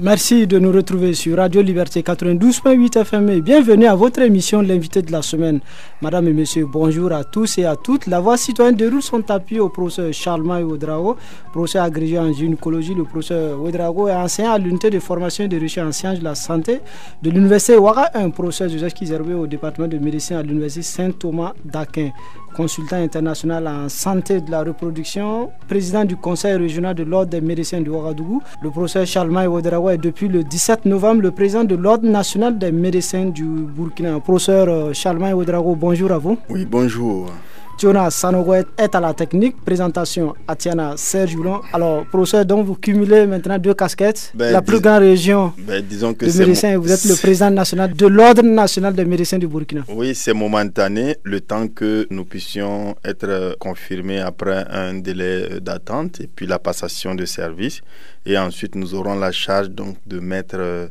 Merci de nous retrouver sur Radio Liberté 92.8 FM et bienvenue à votre émission L'invité de la semaine. Madame et messieurs, bonjour à tous et à toutes. La voix citoyenne déroule son tapis au professeur Charlemagne Ouédraogo, professeur agrégé en gynécologie. Le professeur Ouédraogo est enseignant à l'unité de formation et de recherche en sciences de la santé de l'université Ouaga 1, professeur Joseph Kizerbe au département de médecine à l'université Saint-Thomas d'Aquin, consultant international en santé de la reproduction, président du conseil régional de l'ordre des médecins de Ouagadougou. Le professeur Charlemagne Ouédraogo est depuis le 17 novembre le président de l'ordre national des médecins du Burkina. Professeur Charlemagne Ouédraogo, bonjour à vous. Oui, bonjour. Jonas Sanogo est à la technique. Présentation Atiana Serge Joulon. Alors, professeur, donc vous cumulez maintenant deux casquettes. La plus grande région de médecins, vous êtes le président national de l'ordre national des médecins du Burkina. Oui, c'est momentané, le temps que nous puissions être confirmés après un délai d'attente et puis la passation de service. Et ensuite, nous aurons la charge donc de mettre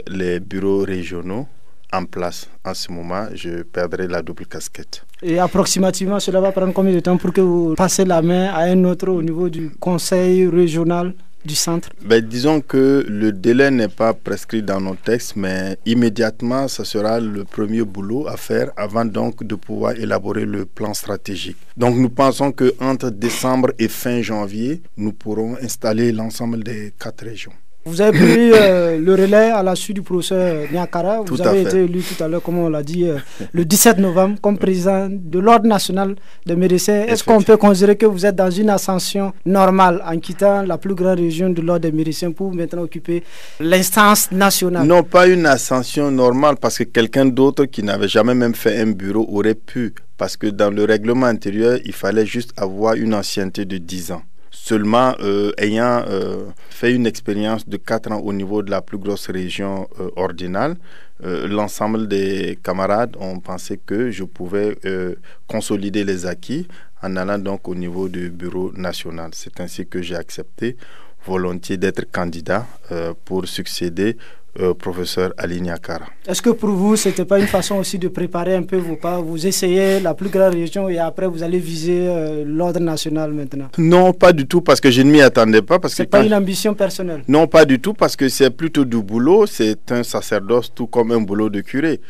les bureaux régionaux en place. En ce moment, je perdrai la double casquette. Et approximativement, cela va prendre combien de temps pour que vous passez la main à un autre au niveau du conseil régional du centre? Disons que le délai n'est pas prescrit dans nos textes, mais immédiatement, ce sera le premier boulot à faire avant donc de pouvoir élaborer le plan stratégique. Donc nous pensons qu'entre décembre et fin janvier, nous pourrons installer l'ensemble des 4 régions. Vous avez pris le relais à la suite du professeur Niakara. Vous avez été élu tout à l'heure, comme on l'a dit, le 17 novembre comme président de l'Ordre national des médecins. Est-ce qu'on peut considérer que vous êtes dans une ascension normale en quittant la plus grande région de l'Ordre des médecins pour maintenant occuper l'instance nationale? Non, pas une ascension normale, parce que quelqu'un d'autre qui n'avait jamais même fait un bureau aurait pu. Parce que dans le règlement intérieur, il fallait juste avoir une ancienneté de 10 ans. Seulement ayant fait une expérience de 4 ans au niveau de la plus grosse région ordinale, l'ensemble des camarades ont pensé que je pouvais consolider les acquis en allant donc au niveau du bureau national. C'est ainsi que j'ai accepté volontiers d'être candidat pour succéder professeur Ali Niakara. Est-ce que pour vous, ce n'était pas une façon aussi de préparer un peu vos pas? Vous essayez la plus grande région et après vous allez viser l'ordre national maintenant? Non, pas du tout, parce que je ne m'y attendais pas. Ce n'est pas une ambition personnelle? Non, pas du tout, parce que c'est plutôt du boulot. C'est un sacerdoce tout comme un boulot de curé.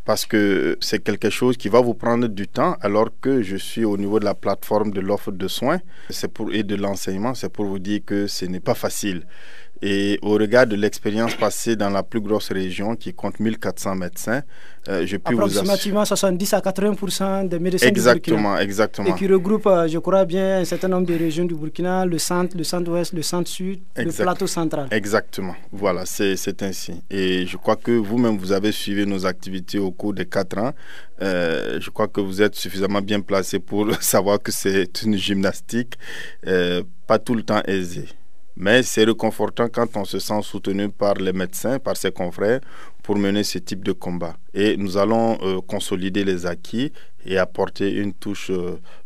Parce que c'est quelque chose qui va vous prendre du temps, alors que je suis au niveau de la plateforme de l'offre de soins et de l'enseignement. C'est pour vous dire que ce n'est pas facile. Et au regard de l'expérience passée dans la plus grosse région qui compte 1400 médecins, je peux approximativement 70 à 80% des médecins du Burkina. Exactement. Et qui regroupe, je crois bien, un certain nombre de régions du Burkina, le centre, le centre-ouest, le centre-sud, le plateau central. Exactement. Voilà, c'est ainsi. Et je crois que vous-même, vous avez suivi nos activités au cours des 4 ans. Je crois que vous êtes suffisamment bien placé pour savoir que c'est une gymnastique pas tout le temps aisée. Mais c'est réconfortant quand on se sent soutenu par les médecins, par ses confrères, pour mener ce type de combat. Et nous allons consolider les acquis et apporter une touche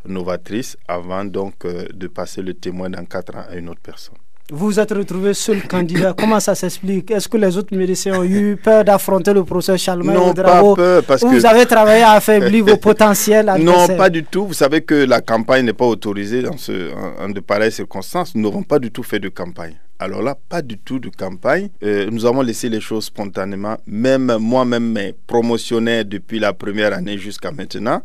novatrice avant donc de passer le témoin dans 4 ans à une autre personne. Vous vous êtes retrouvé seul candidat. Comment ça s'explique? Est-ce que les autres médecins ont eu peur d'affronter le professeur Charlemagne Ouédraogo? Non, pas peur, parce que vous avez travaillé à affaiblir vos potentiels adversaires? Non, pas du tout. Vous savez que la campagne n'est pas autorisée en de pareilles circonstances. Nous n'avons pas du tout fait de campagne. Alors là, pas du tout de campagne. Nous avons laissé les choses spontanément. Même moi-même, mes promotionnaires depuis la première année jusqu'à maintenant,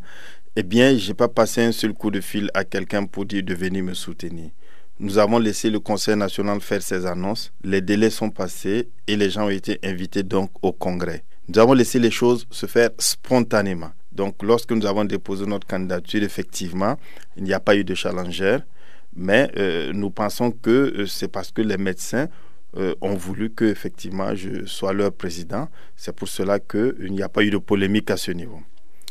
je n'ai pas passé un seul coup de fil à quelqu'un pour dire de venir me soutenir. Nous avons laissé le Conseil national faire ses annonces. Les délais sont passés et les gens ont été invités donc au Congrès. Nous avons laissé les choses se faire spontanément. Donc, lorsque nous avons déposé notre candidature, effectivement, il n'y a pas eu de challenger. Mais nous pensons que c'est parce que les médecins ont voulu que, effectivement, je sois leur président. C'est pour cela qu'il n'y a pas eu de polémique à ce niveau.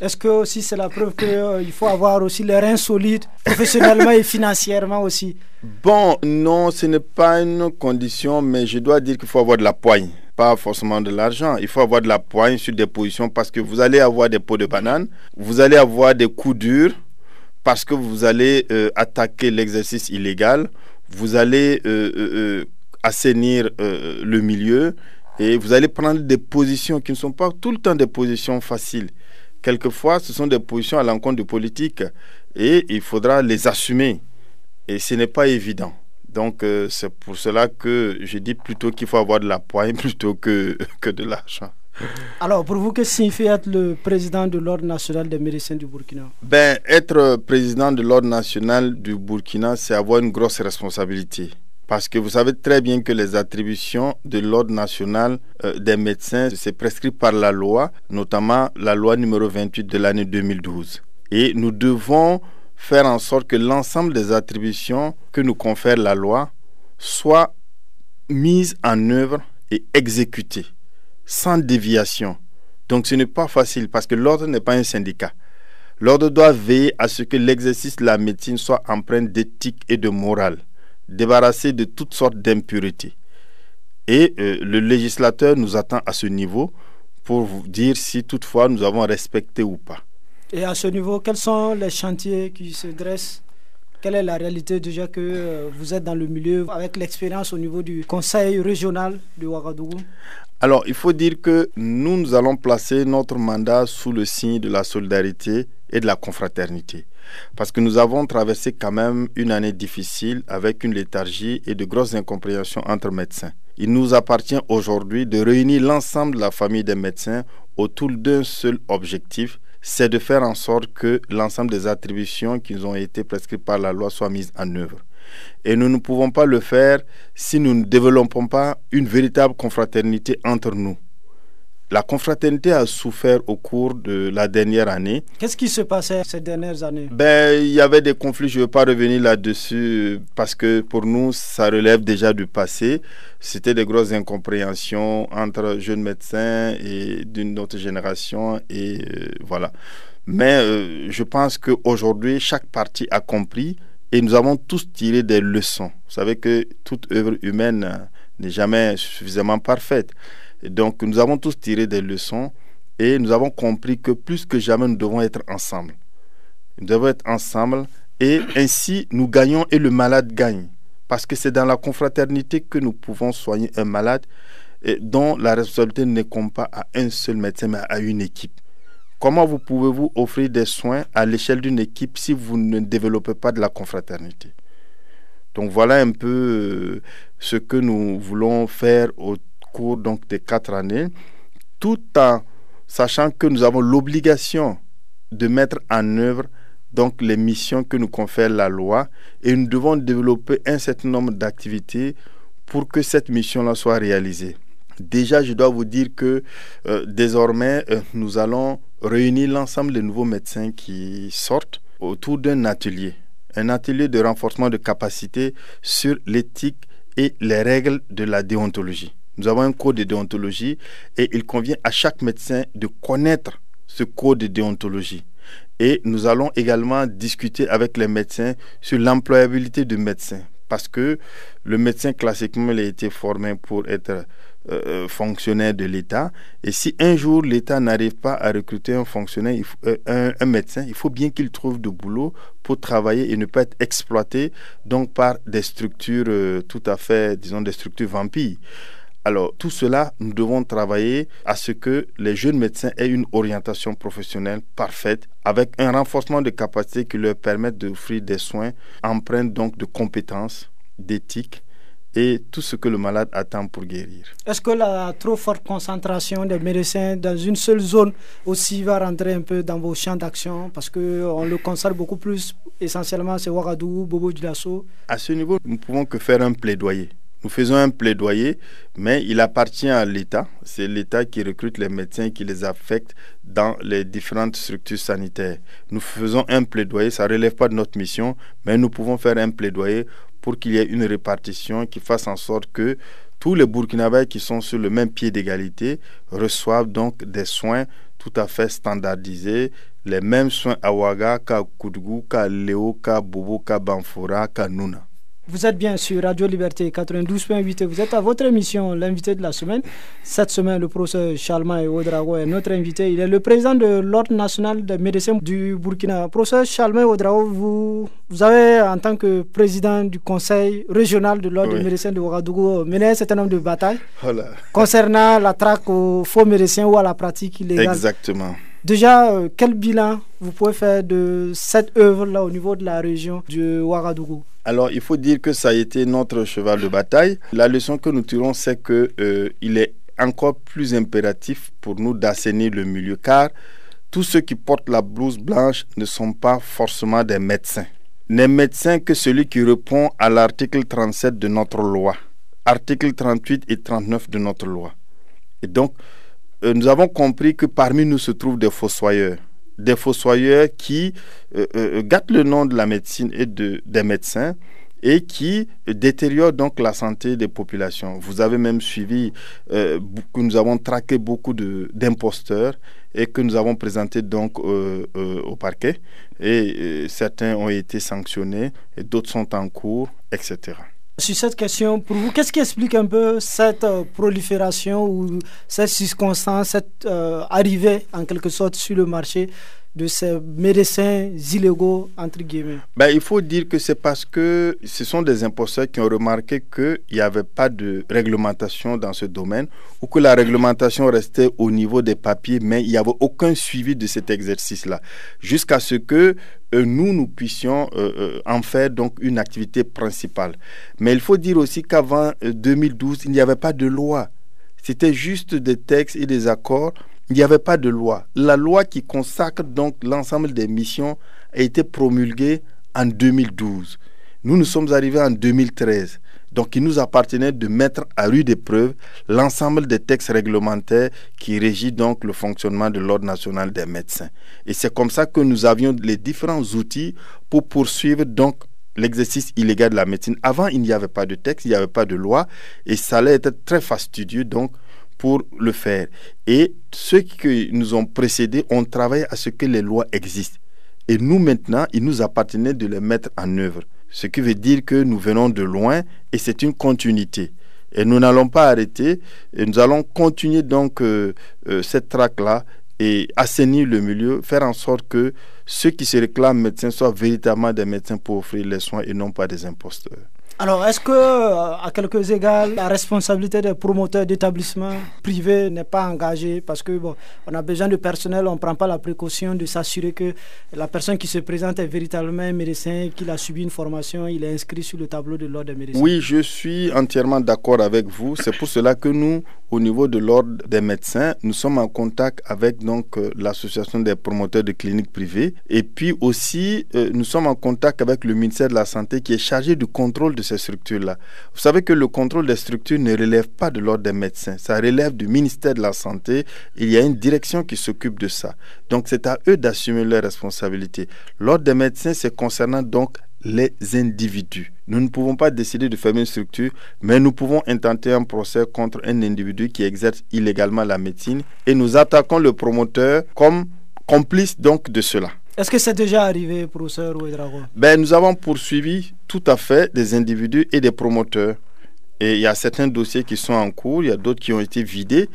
Est-ce que aussi c'est la preuve qu'il faut avoir aussi les reins solides, professionnellement et financièrement aussi? Bon, non, ce n'est pas une condition, mais je dois dire qu'il faut avoir de la poigne, pas forcément de l'argent. Il faut avoir de la poigne sur des positions parce que vous allez avoir des pots de banane, vous allez avoir des coups durs parce que vous allez attaquer l'exercice illégal, vous allez assainir le milieu et vous allez prendre des positions qui ne sont pas tout le temps des positions faciles. Quelquefois, ce sont des positions à l'encontre du politique et il faudra les assumer. Et ce n'est pas évident. Donc, c'est pour cela que je dis plutôt qu'il faut avoir de la poigne plutôt que de l'argent. Alors, pour vous, que signifie être le président de l'Ordre national des médecins du Burkina? Être président de l'Ordre national du Burkina, c'est avoir une grosse responsabilité. Parce que vous savez très bien que les attributions de l'Ordre national des médecins, c'est prescrit par la loi, notamment la loi numéro 28 de l'année 2012. Et nous devons faire en sorte que l'ensemble des attributions que nous confère la loi soient mises en œuvre et exécutées, sans déviation. Donc ce n'est pas facile parce que l'ordre n'est pas un syndicat. L'ordre doit veiller à ce que l'exercice de la médecine soit empreint d'éthique et de morale, débarrassé de toutes sortes d'impuretés. Et le législateur nous attend à ce niveau pour vous dire si toutefois nous avons respecté ou pas. Et à ce niveau, quels sont les chantiers qui se dressent? Quelle est la réalité déjà que vous êtes dans le milieu avec l'expérience au niveau du conseil régional de Ouagadougou? Alors, il faut dire que nous allons placer notre mandat sous le signe de la solidarité et de la confraternité. Parce que nous avons traversé quand même une année difficile avec une léthargie et de grosses incompréhensions entre médecins. Il nous appartient aujourd'hui de réunir l'ensemble de la famille des médecins autour d'un seul objectif, c'est de faire en sorte que l'ensemble des attributions qui ont été prescrites par la loi soient mises en œuvre. Et nous ne pouvons pas le faire si nous ne développons pas une véritable confraternité entre nous. La confraternité a souffert au cours de la dernière année. Qu'est-ce qui se passait ces dernières années? Il y avait des conflits, je ne veux pas revenir là-dessus parce que pour nous, ça relève déjà du passé. C'était des grosses incompréhensions entre jeunes médecins et d'une autre génération et voilà. Mais je pense qu'aujourd'hui, chaque partie a compris et nous avons tous tiré des leçons. Vous savez que toute œuvre humaine n'est jamais suffisamment parfaite. Et donc, nous avons tous tiré des leçons et nous avons compris que plus que jamais, nous devons être ensemble. Nous devons être ensemble et ainsi, nous gagnons et le malade gagne. Parce que c'est dans la confraternité que nous pouvons soigner un malade et dont la responsabilité n'incombe pas à un seul médecin, mais à une équipe. Comment pouvez-vous offrir des soins à l'échelle d'une équipe si vous ne développez pas de la confraternité? Donc, voilà un peu ce que nous voulons faire au cours donc des 4 années, tout en sachant que nous avons l'obligation de mettre en œuvre donc les missions que nous confère la loi et nous devons développer un certain nombre d'activités pour que cette mission-là soit réalisée. Déjà, je dois vous dire que désormais, nous allons réunir l'ensemble des nouveaux médecins qui sortent autour d'un atelier de renforcement de capacité sur l'éthique et les règles de la déontologie. Nous avons un code de déontologie et il convient à chaque médecin de connaître ce code de déontologie. Et nous allons également discuter avec les médecins sur l'employabilité du médecin. Parce que le médecin, classiquement, il a été formé pour être fonctionnaire de l'État. Et si un jour l'État n'arrive pas à recruter un fonctionnaire, un médecin, il faut bien qu'il trouve du boulot pour travailler et ne pas être exploité donc par des structures tout à fait, disons, des structures vampires. Alors, tout cela, nous devons travailler à ce que les jeunes médecins aient une orientation professionnelle parfaite avec un renforcement de capacités qui leur permettent d'offrir des soins empreints donc de compétences, d'éthique et tout ce que le malade attend pour guérir. Est-ce que la trop forte concentration des médecins dans une seule zone aussi va rentrer un peu dans vos champs d'action? Parce qu'on le constate beaucoup plus, essentiellement, c'est Ouagadougou, Bobo-Dioulasso. À ce niveau, nous ne pouvons que faire un plaidoyer. Nous faisons un plaidoyer, mais il appartient à l'État. C'est l'État qui recrute les médecins, qui les affecte dans les différentes structures sanitaires. Nous faisons un plaidoyer, ça ne relève pas de notre mission, mais nous pouvons faire un plaidoyer pour qu'il y ait une répartition qui fasse en sorte que tous les Burkinabés qui sont sur le même pied d'égalité reçoivent donc des soins tout à fait standardisés, les mêmes soins à Ouaga qu'à Koudougou, qu'à Léo, qu'à Bobo, qu'à Banfora, qu'à Nouna. Vous êtes bien sur Radio Liberté 92.8 et vous êtes à votre émission, l'invité de la semaine. Cette semaine, le professeur Charlemagne Ouedraogo est notre invité. Il est le président de l'Ordre national des médecins du Burkina. Professeur Charlemagne Ouedraogo, vous avez, en tant que président du conseil régional de l'Ordre des médecins de Ouagadougou, mené un certain nombre de batailles concernant la traque aux faux médecins ou à la pratique illégale. Exactement. Déjà, quel bilan vous pouvez faire de cette œuvre-là au niveau de la région de Ouagadougou? Alors, il faut dire que ça a été notre cheval de bataille. La leçon que nous tirons, c'est qu'il est encore plus impératif pour nous d'assainir le milieu, car tous ceux qui portent la blouse blanche ne sont pas forcément des médecins. N'est médecin que celui qui répond à l'article 37 de notre loi, article 38 et 39 de notre loi. Et donc, nous avons compris que parmi nous se trouvent des fossoyeurs qui gâtent le nom de la médecine et des médecins et qui détériorent donc la santé des populations. Vous avez même suivi que nous avons traqué beaucoup d'imposteurs et que nous avons présentés donc au parquet. Et certains ont été sanctionnés et d'autres sont en cours, etc. Sur cette question, pour vous, qu'est-ce qui explique un peu cette prolifération ou cette circonstance, cette arrivée en quelque sorte sur le marché de ces médecins illégaux, entre guillemets? Il faut dire que c'est parce que ce sont des imposteurs qui ont remarqué qu'il n'y avait pas de réglementation dans ce domaine ou que la réglementation restait au niveau des papiers, mais il n'y avait aucun suivi de cet exercice-là. Jusqu'à ce que nous puissions en faire donc une activité principale. Mais il faut dire aussi qu'avant 2012, il n'y avait pas de loi. C'était juste des textes et des accords. Il n'y avait pas de loi. La loi qui consacre donc l'ensemble des missions a été promulguée en 2012. Nous sommes arrivés en 2013. Donc, il nous appartenait de mettre à rude épreuve l'ensemble des textes réglementaires qui régissent donc le fonctionnement de l'Ordre national des médecins. Et c'est comme ça que nous avions les différents outils pour poursuivre donc l'exercice illégal de la médecine. Avant, il n'y avait pas de texte, il n'y avait pas de loi et ça allait être très fastidieux donc pour le faire. Et ceux qui nous ont précédés ont travaillé à ce que les lois existent. Et nous, maintenant, il nous appartenait de les mettre en œuvre. Ce qui veut dire que nous venons de loin et c'est une continuité. Et nous n'allons pas arrêter. Et nous allons continuer donc cette traque-là et assainir le milieu, faire en sorte que ceux qui se réclament médecins soient véritablement des médecins pour offrir les soins et non pas des imposteurs. Alors, est-ce que, à quelques égards, la responsabilité des promoteurs d'établissements privés n'est pas engagée? Parce que, on a besoin de personnel, on ne prend pas la précaution de s'assurer que la personne qui se présente est véritablement un médecin, qu'il a subi une formation, il est inscrit sur le tableau de l'ordre des médecins. Oui, je suis entièrement d'accord avec vous. C'est pour cela que nous, au niveau de l'ordre des médecins, nous sommes en contact avec donc l'association des promoteurs de cliniques privées. Et puis aussi, nous sommes en contact avec le ministère de la Santé qui est chargé du contrôle de ces structures-là. Vous savez que le contrôle des structures ne relève pas de l'ordre des médecins. Ça relève du ministère de la Santé. Il y a une direction qui s'occupe de ça. Donc, c'est à eux d'assumer leurs responsabilités. L'ordre des médecins, c'est concernant donc les individus. Nous ne pouvons pas décider de fermer une structure, mais nous pouvons intenter un procès contre un individu qui exerce illégalement la médecine et nous attaquons le promoteur comme complice donc de cela. Est-ce que c'est déjà arrivé, professeur Ouedraogo? Nous avons poursuivi tout à fait des individus et des promoteurs. Et il y a certains dossiers qui sont en cours, il y a d'autres qui ont été vidés.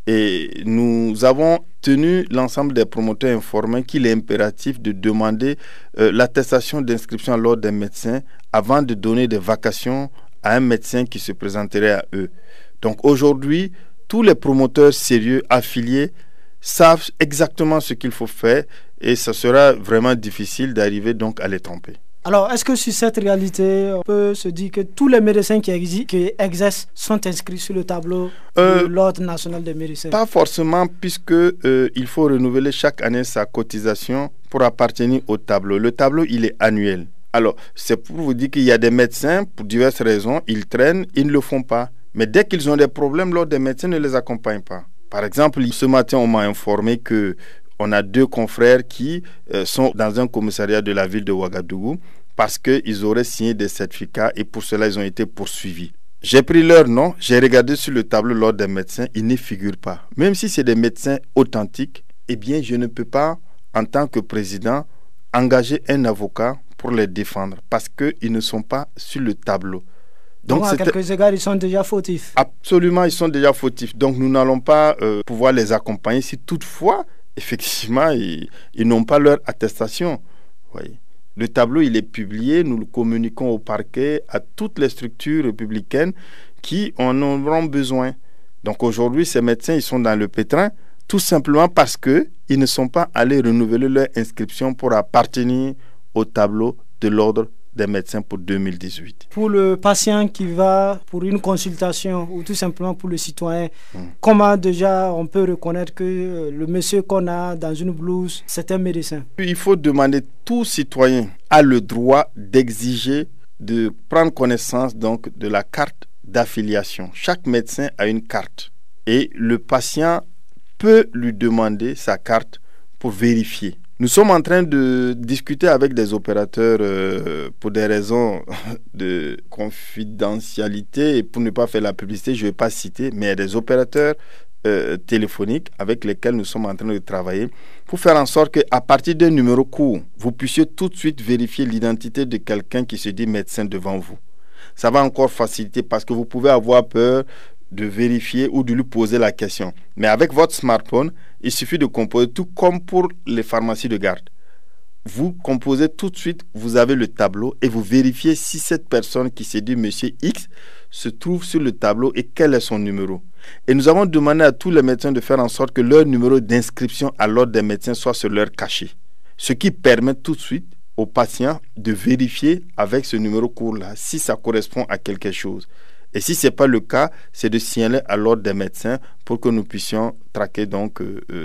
Et nous avons tenu l'ensemble des promoteurs informés qu'il est impératif de demander l'attestation d'inscription à l'ordre des médecins avant de donner des vacations à un médecin qui se présenterait à eux. Donc aujourd'hui, tous les promoteurs sérieux affiliés savent exactement ce qu'il faut faire et ça sera vraiment difficile d'arriver donc à les tromper. Alors, est-ce que sur cette réalité, on peut se dire que tous les médecins qui exercent sont inscrits sur le tableau de l'Ordre national des médecins? Pas forcément, puisque il faut renouveler chaque année sa cotisation pour appartenir au tableau. Le tableau, il est annuel. Alors, c'est pour vous dire qu'il y a des médecins, pour diverses raisons, ils traînent, ils ne le font pas. Mais dès qu'ils ont des problèmes, l'Ordre des médecins ne les accompagne pas. Par exemple, ce matin, on m'a informé qu'on a 2 confrères qui sont dans un commissariat de la ville de Ouagadougou parce qu'ils auraient signé des certificats et pour cela, ils ont été poursuivis. J'ai pris leur nom, j'ai regardé sur le tableau de l'ordre des médecins, ils n'y figurent pas. Même si c'est des médecins authentiques, eh bien, je ne peux pas, en tant que président, engager un avocat pour les défendre parce qu'ils ne sont pas sur le tableau. Donc à quelques égards, ils sont déjà fautifs. Absolument, ils sont déjà fautifs. Donc, nous n'allons pas pouvoir les accompagner si toutefois, effectivement, ils n'ont pas leur attestation. Voyez. Le tableau, il est publié, nous le communiquons au parquet, à toutes les structures républicaines qui en auront besoin. Donc, aujourd'hui, ces médecins, ils sont dans le pétrin Tout simplement parce qu'ils ne sont pas allés renouveler leur inscription pour appartenir au tableau de l'ordre des médecins pour 2018. Pour le patient qui va pour une consultation ou tout simplement pour le citoyen, comment déjà on peut reconnaître que le monsieur qu'on a dans une blouse, c'est un médecin? Il faut demander, tout citoyen a le droit d'exiger de prendre connaissance donc de la carte d'affiliation. Chaque médecin a une carte et le patient peut lui demander sa carte pour vérifier. Nous sommes en train de discuter avec des opérateurs pour des raisons de confidentialité et pour ne pas faire la publicité, je ne vais pas citer, mais il y a des opérateurs téléphoniques avec lesquels nous sommes en train de travailler pour faire en sorte qu'à partir d'un numéro court, vous puissiez tout de suite vérifier l'identité de quelqu'un qui se dit médecin devant vous. Ça va encore faciliter parce que vous pouvez avoir peur de vérifier ou de lui poser la question. Mais avec votre smartphone, il suffit de composer, tout comme pour les pharmacies de garde. Vous composez tout de suite, vous avez le tableau et vous vérifiez si cette personne qui se dit Monsieur X se trouve sur le tableau et quel est son numéro. Et nous avons demandé à tous les médecins de faire en sorte que leur numéro d'inscription à l'ordre des médecins soit sur leur cachet. Ce qui permet tout de suite aux patients de vérifier avec ce numéro court-là si ça correspond à quelque chose. Et si ce n'est pas le cas, c'est de signaler à l'ordre des médecins pour que nous puissions traquer donc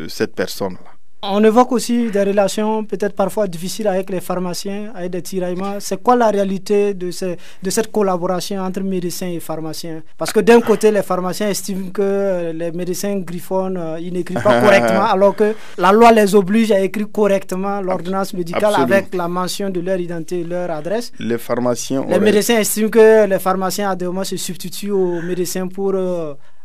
cette personne-là. On évoque aussi des relations peut-être parfois difficiles avec les pharmaciens, avec des tiraillements. C'est quoi la réalité de cette collaboration entre médecins et pharmaciens? Parce que d'un côté, les pharmaciens estiment que les médecins griffonnent, ils n'écrivent pas correctement, alors que la loi les oblige à écrire correctement l'ordonnance médicale avec la mention de leur identité et leur adresse. Les pharmaciens... Les médecins estiment que les pharmaciens à des moments se substituent aux médecins pour...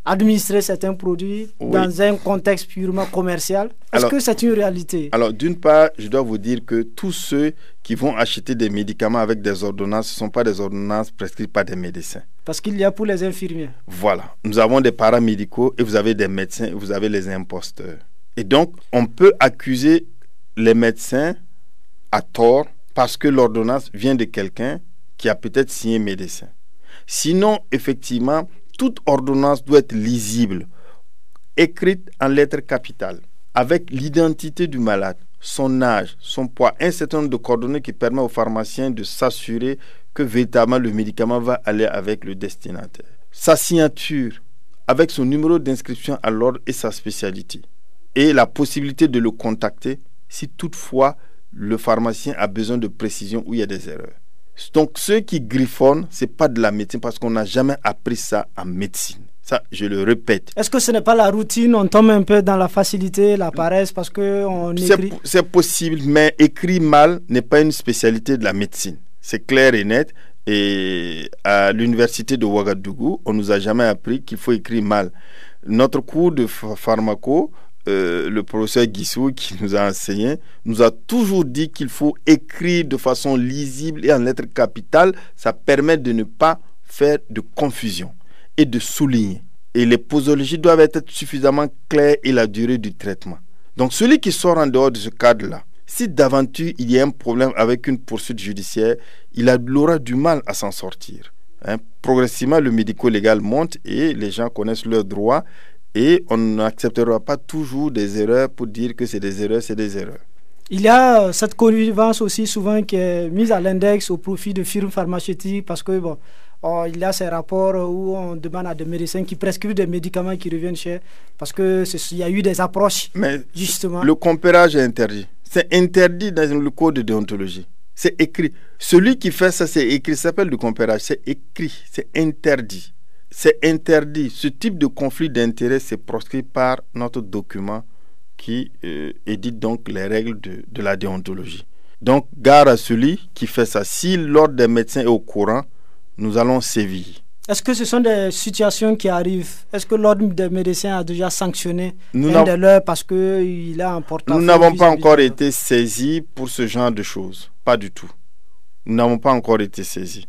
administrer certains produits dans un contexte purement commercial. Est-ce que c'est une réalité? Alors, d'une part, je dois vous dire que tous ceux qui vont acheter des médicaments avec des ordonnances, ce ne sont pas des ordonnances prescrites par des médecins. Parce qu'il y a pour les infirmiers. Voilà. Nous avons des paramédicaux et vous avez des médecins et vous avez les imposteurs. Et donc, on peut accuser les médecins à tort parce que l'ordonnance vient de quelqu'un qui a peut-être signé médecin. Sinon, effectivement, toute ordonnance doit être lisible, écrite en lettres capitales, avec l'identité du malade, son âge, son poids, un certain nombre de coordonnées qui permettent au pharmacien de s'assurer que véritablement le médicament va aller avec le destinataire. Sa signature, avec son numéro d'inscription à l'ordre et sa spécialité. Et la possibilité de le contacter si toutefois le pharmacien a besoin de précision ou il y a des erreurs. Donc, ceux qui griffonnent, ce n'est pas de la médecine parce qu'on n'a jamais appris ça en médecine. Ça, je le répète. Est-ce que ce n'est pas la routine? On tombe un peu dans la facilité, la paresse parce qu'on écrit... C'est possible, mais écrire mal n'est pas une spécialité de la médecine. C'est clair et net. Et à l'université de Ouagadougou, on ne nous a jamais appris qu'il faut écrire mal. Notre cours de pharmaco... le professeur Guissou qui nous a enseigné, nous a toujours dit qu'il faut écrire de façon lisible et en lettres capitales. Ça permet de ne pas faire de confusion et de souligner. Et les posologies doivent être suffisamment claires et la durée du traitement. Donc celui qui sort en dehors de ce cadre-là, si d'aventure il y a un problème avec une poursuite judiciaire, il aura du mal à s'en sortir. Progressivement, le médico-légal monte et les gens connaissent leurs droits. Et on n'acceptera pas toujours des erreurs pour dire que c'est des erreurs, c'est des erreurs. Il y a cette connivence aussi souvent qui est mise à l'index au profit de firmes pharmaceutiques parce que il y a ces rapports où on demande à des médecins qui prescrivent des médicaments qui reviennent chers parce qu'il y a eu des approches. Mais justement. Le compérage est interdit. C'est interdit dans le code de déontologie. C'est écrit. Celui qui fait ça, c'est écrit. Ça s'appelle le compérage. C'est écrit. C'est interdit. C'est interdit. Ce type de conflit d'intérêts, c'est proscrit par notre document qui édite donc les règles de la déontologie. Donc, gare à celui qui fait ça. Si l'ordre des médecins est au courant, nous allons sévir. Est-ce que ce sont des situations qui arrivent? Est-ce que l'ordre des médecins a déjà sanctionné un de leurs parce qu'il a un portefeuille? Nous n'avons pas encore été saisis pour ce genre de choses. Pas du tout. Nous n'avons pas encore été saisis.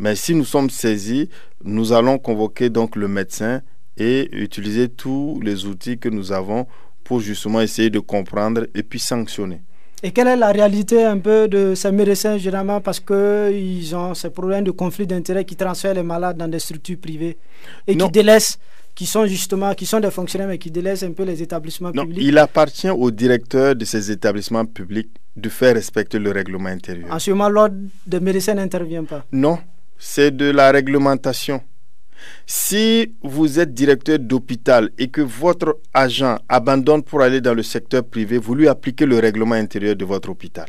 Mais si nous sommes saisis, nous allons convoquer donc le médecin et utiliser tous les outils que nous avons pour justement essayer de comprendre et puis sanctionner. Et quelle est la réalité un peu de ces médecins généralement parce qu'ils ont ces problèmes de conflit d'intérêts qui transfèrent les malades dans des structures privées et qui délaissent qui sont des fonctionnaires mais qui délaissent un peu les établissements publics? Il appartient au directeur de ces établissements publics de faire respecter le règlement intérieur. En ce moment, l'ordre des médecins n'intervient pas? Non, c'est de la réglementation. Si vous êtes directeur d'hôpital et que votre agent abandonne pour aller dans le secteur privé, vous lui appliquez le règlement intérieur de votre hôpital.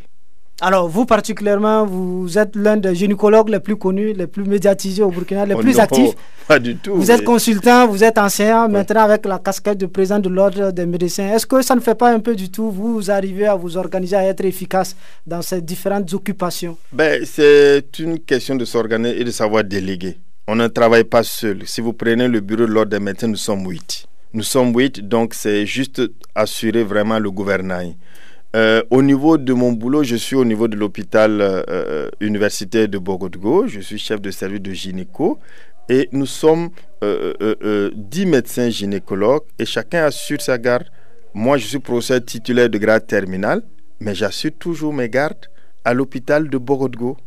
Alors, vous particulièrement, vous êtes l'un des gynécologues les plus connus, les plus médiatisés au Burkina, les plus actifs. Pas du tout. Vous êtes consultant, vous êtes enseignant, maintenant avec la casquette de président de l'ordre des médecins. Est-ce que ça ne fait pas un peu du tout, vous arrivez à vous organiser, à être efficace dans ces différentes occupations? C'est une question de s'organiser et de savoir déléguer. On ne travaille pas seul. Si vous prenez le bureau de l'ordre des médecins, nous sommes 8. Nous sommes 8, donc c'est juste assurer vraiment le gouvernail. Au niveau de mon boulot, je suis au niveau de l'hôpital universitaire de Bogodgo. Je suis chef de service de gynéco et nous sommes 10 médecins gynécologues et chacun assure sa garde. Moi, je suis professeur titulaire de grade terminal, mais j'assure toujours mes gardes à l'hôpital de Bogodgo.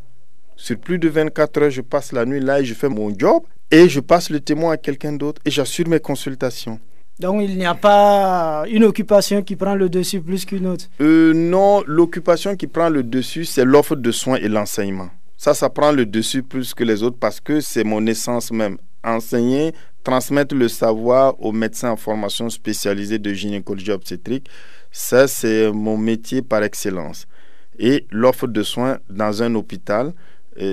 Sur plus de 24 heures, je passe la nuit là et je fais mon job et je passe le témoin à quelqu'un d'autre et j'assure mes consultations. Donc, il n'y a pas une occupation qui prend le dessus plus qu'une autre? Non, l'occupation qui prend le dessus, c'est l'offre de soins et l'enseignement. Ça prend le dessus plus que les autres parce que c'est mon essence même. Enseigner, transmettre le savoir aux médecins en formation spécialisée de gynécologie obstétrique, ça, c'est mon métier par excellence. Et l'offre de soins dans un hôpital,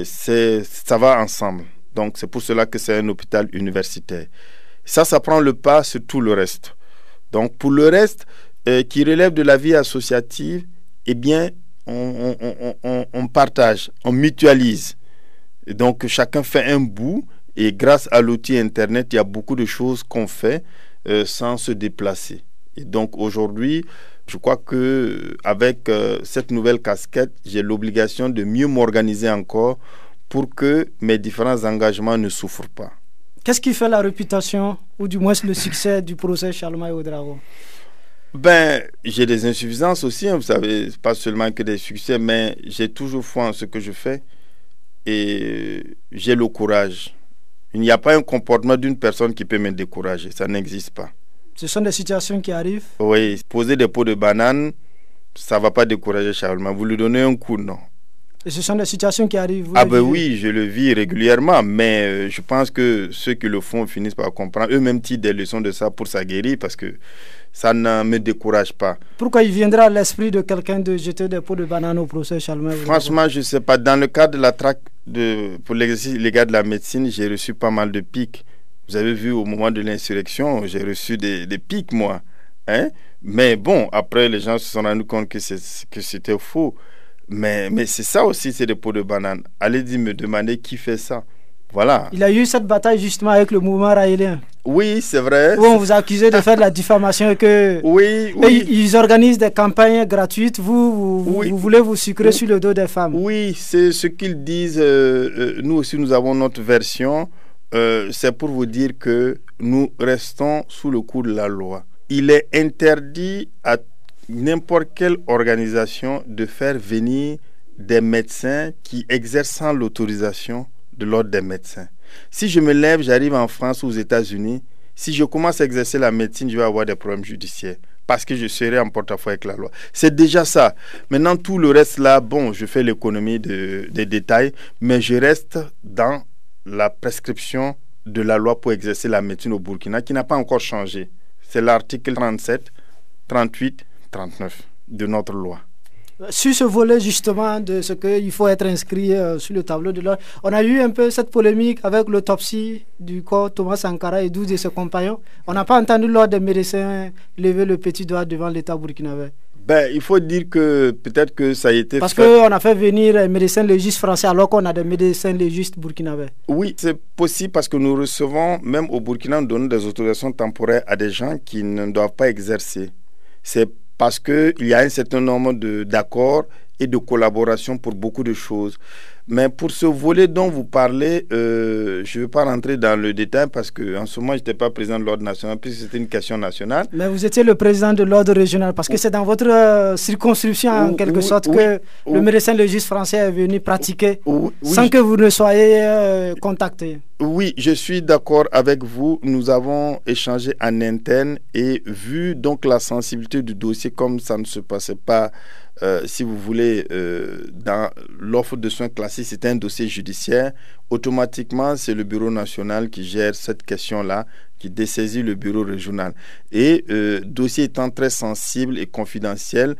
ça va ensemble. Donc, c'est pour cela que c'est un hôpital universitaire. Ça prend le pas sur tout le reste. Donc, pour le reste, qui relève de la vie associative, eh bien, on partage, on mutualise. Et donc, chacun fait un bout et grâce à l'outil Internet, il y a beaucoup de choses qu'on fait sans se déplacer. Et donc, aujourd'hui, je crois qu'avec cette nouvelle casquette, j'ai l'obligation de mieux m'organiser encore pour que mes différents engagements ne souffrent pas. Qu'est-ce qui fait la réputation, ou du moins le succès du procès Charlemagne Ouédraogo? J'ai des insuffisances aussi, vous savez, pas seulement que des succès, mais j'ai toujours foi en ce que je fais et j'ai le courage. Il n'y a pas un comportement d'une personne qui peut me décourager, ça n'existe pas. Ce sont des situations qui arrivent? Oui, poser des pots de banane, ça ne va pas décourager Charlemagne. Vous lui donnez un coup, non. Et ce sont des situations qui arrivent? Oui, je le vis régulièrement, mais je pense que ceux qui le font finissent par comprendre. Eux-mêmes tirent des leçons de ça pour s'aguerrir parce que ça ne me décourage pas. Pourquoi il viendra à l'esprit de quelqu'un de jeter des pots de banane au procès Charlemagne? Franchement, je ne sais pas. Dans le cadre de la traque pour l'exercice légal de la médecine, j'ai reçu pas mal de piques. Vous avez vu au moment de l'insurrection, j'ai reçu des piques, moi. Mais bon, après, les gens se sont rendus compte que c'était faux. Mais c'est ça aussi, c'est des pots de banane. Allez-y me demander qui fait ça. Voilà. Il a eu cette bataille justement avec le mouvement raélien. Oui, c'est vrai. Où on vous a accusé de faire de la diffamation et que oui. Ils organisent des campagnes gratuites. Vous voulez vous sucrer sur le dos des femmes. Oui, c'est ce qu'ils disent. Nous aussi, nous avons notre version. C'est pour vous dire que nous restons sous le coup de la loi. Il est interdit à n'importe quelle organisation de faire venir des médecins qui exercent sans l'autorisation de l'ordre des médecins. Si je me lève, j'arrive en France ou aux États-Unis, si je commence à exercer la médecine, je vais avoir des problèmes judiciaires parce que je serai en porte-à-faux avec la loi. C'est déjà ça. Maintenant, tout le reste là, bon, je fais l'économie des détails, mais je reste dans la prescription de la loi pour exercer la médecine au Burkina qui n'a pas encore changé. C'est l'article 37, 38, 39 de notre loi. Sur ce volet justement de ce qu'il faut être inscrit sur le tableau de l'ordre, on a eu un peu cette polémique avec l'autopsie du corps Thomas Sankara et 12 de ses compagnons. On n'a pas entendu l'ordre des médecins lever le petit doigt devant l'État burkinabé. Il faut dire que peut-être que ça a été parce qu'on a fait venir un médecin légiste français alors qu'on a des médecins légistes burkinabés. Oui, c'est possible parce que nous recevons, même au Burkina, nous donnons des autorisations temporaires à des gens qui ne doivent pas exercer. C'est parce qu'il y a un certain nombre d'accords et de collaboration pour beaucoup de choses. Mais pour ce volet dont vous parlez, je ne vais pas rentrer dans le détail parce qu'en ce moment, je n'étais pas président de l'ordre national puisque c'était une question nationale. Mais vous étiez le président de l'ordre régional parce que c'est dans votre circonscription en quelque sorte que le médecin légiste français est venu pratiquer sans que vous ne soyez contacté. Oui, je suis d'accord avec vous. Nous avons échangé en interne et vu donc la sensibilité du dossier comme ça ne se passait pas, si vous voulez, dans l'offre de soins classique, c'était un dossier judiciaire. Automatiquement, c'est le bureau national qui gère cette question-là, qui dessaisit le bureau régional. Et dossier étant très sensible et confidentiel,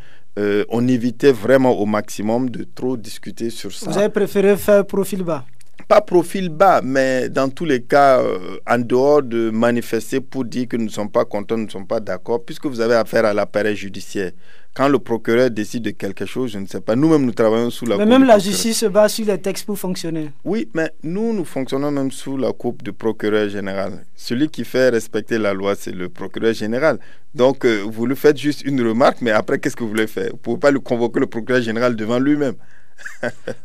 on évitait vraiment au maximum de trop discuter sur ça. Vous avez préféré faire profil bas? Pas profil bas, mais dans tous les cas, en dehors de manifester pour dire que nous ne sommes pas contents, nous ne sommes pas d'accord, puisque vous avez affaire à l'appareil judiciaire. Quand le procureur décide de quelque chose, je ne sais pas. Nous-mêmes, nous travaillons sous la coupe. Mais même la justice se base sur les textes pour fonctionner. Oui, mais nous fonctionnons même sous la coupe du procureur général. Celui qui fait respecter la loi, c'est le procureur général. Donc, vous lui faites juste une remarque, mais après, qu'est-ce que vous voulez faire? Vous ne pouvez pas lui convoquer le procureur général devant lui-même.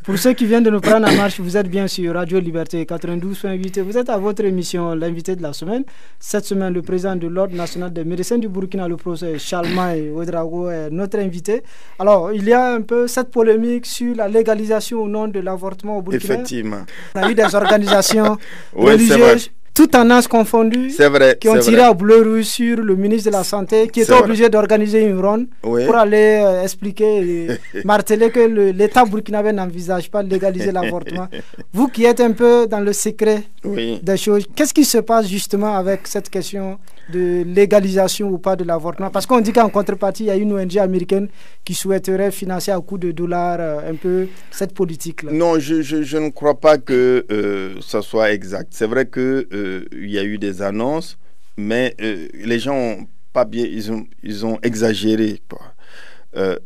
Pour ceux qui viennent de nous prendre en marche, vous êtes bien sur Radio Liberté 92.8 et vous êtes à votre émission L'invité de la semaine. Cette semaine, le président de l'Ordre national des médecins du Burkina, le professeur Chalmaï Ouedraogo, est notre invité. Alors, il y a un peu cette polémique sur la légalisation ou non de l'avortement au Burkina. Effectivement. On a eu des organisations religieuses, toutes tendances confondues, qui ont tiré à bleu rouge sur le ministre de la Santé, qui était obligé d'organiser une ronde pour aller expliquer et marteler que l'État burkinabé n'envisage pas de légaliser l'avortement. Vous qui êtes un peu dans le secret des choses, qu'est-ce qui se passe justement avec cette question de légalisation ou pas de l'avortement? Parce qu'on dit qu'en contrepartie, il y a une ONG américaine qui souhaiterait financer à coups de dollars un peu cette politique-là. Non, je ne crois pas que ça soit exact. C'est vrai que il y a eu des annonces, mais les gens ont pas bien, ils ont exagéré, quoi.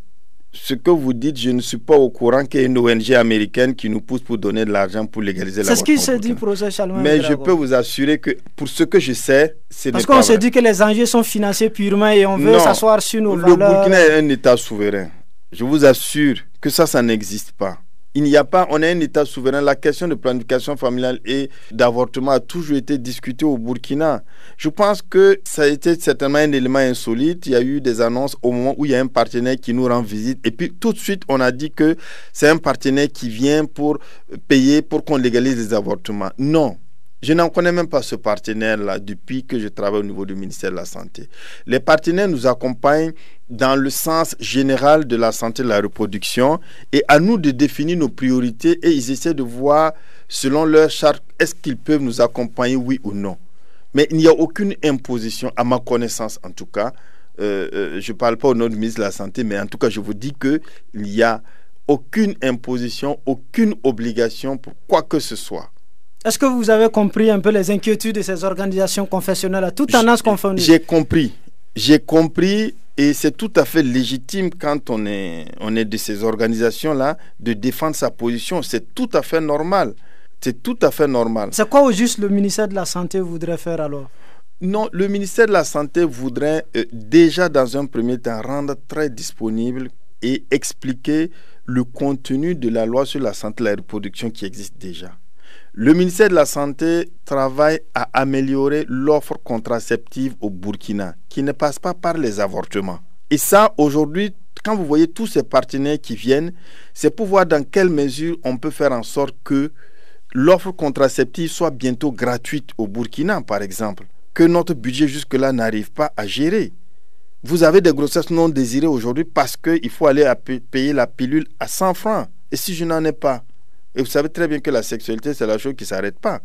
Ce que vous dites, je ne suis pas au courant qu'il y ait une ONG américaine qui nous pousse pour donner de l'argent pour légaliser l'avortement. C'est ce qui se dit, professeur Chalmaï. Mais je peux vous assurer que pour ce que je sais, c'est parce qu'on se dit que les enjeux sont financiers purement et on veut s'asseoir sur nos valeurs. Le Burkina est un État souverain. Je vous assure que ça n'existe pas. Il n'y a pas, on est un État souverain. La question de planification familiale et d'avortement a toujours été discutée au Burkina. Je pense que ça a été certainement un élément insolite. Il y a eu des annonces au moment où il y a un partenaire qui nous rend visite. Et puis tout de suite, on a dit que c'est un partenaire qui vient pour payer pour qu'on légalise les avortements. Non. Je n'en connais même pas ce partenaire-là depuis que je travaille au niveau du ministère de la Santé. Les partenaires nous accompagnent dans le sens général de la santé et de la reproduction et à nous de définir nos priorités et ils essaient de voir selon leur charte est-ce qu'ils peuvent nous accompagner, oui ou non. Mais il n'y a aucune imposition, à ma connaissance en tout cas. Je ne parle pas au nom du ministre de la Santé, mais en tout cas je vous dis qu'il n'y a aucune imposition, aucune obligation pour quoi que ce soit. Est-ce que vous avez compris un peu les inquiétudes de ces organisations confessionnelles à toute tendance confondue? J'ai compris et c'est tout à fait légitime quand on est de ces organisations-là de défendre sa position. C'est tout à fait normal. C'est tout à fait normal. C'est quoi au juste le ministère de la Santé voudrait faire alors? Non, le ministère de la Santé voudrait déjà dans un premier temps rendre très disponible et expliquer le contenu de la loi sur la santé et la reproduction qui existe déjà. Le ministère de la Santé travaille à améliorer l'offre contraceptive au Burkina, qui ne passe pas par les avortements. Et ça, aujourd'hui, quand vous voyez tous ces partenaires qui viennent, c'est pour voir dans quelle mesure on peut faire en sorte que l'offre contraceptive soit bientôt gratuite au Burkina, par exemple, que notre budget jusque-là n'arrive pas à gérer. Vous avez des grossesses non désirées aujourd'hui parce qu'il faut aller payer la pilule à 100 francs. Et si je n'en ai pas? Et vous savez très bien que la sexualité, c'est la chose qui ne s'arrête pas.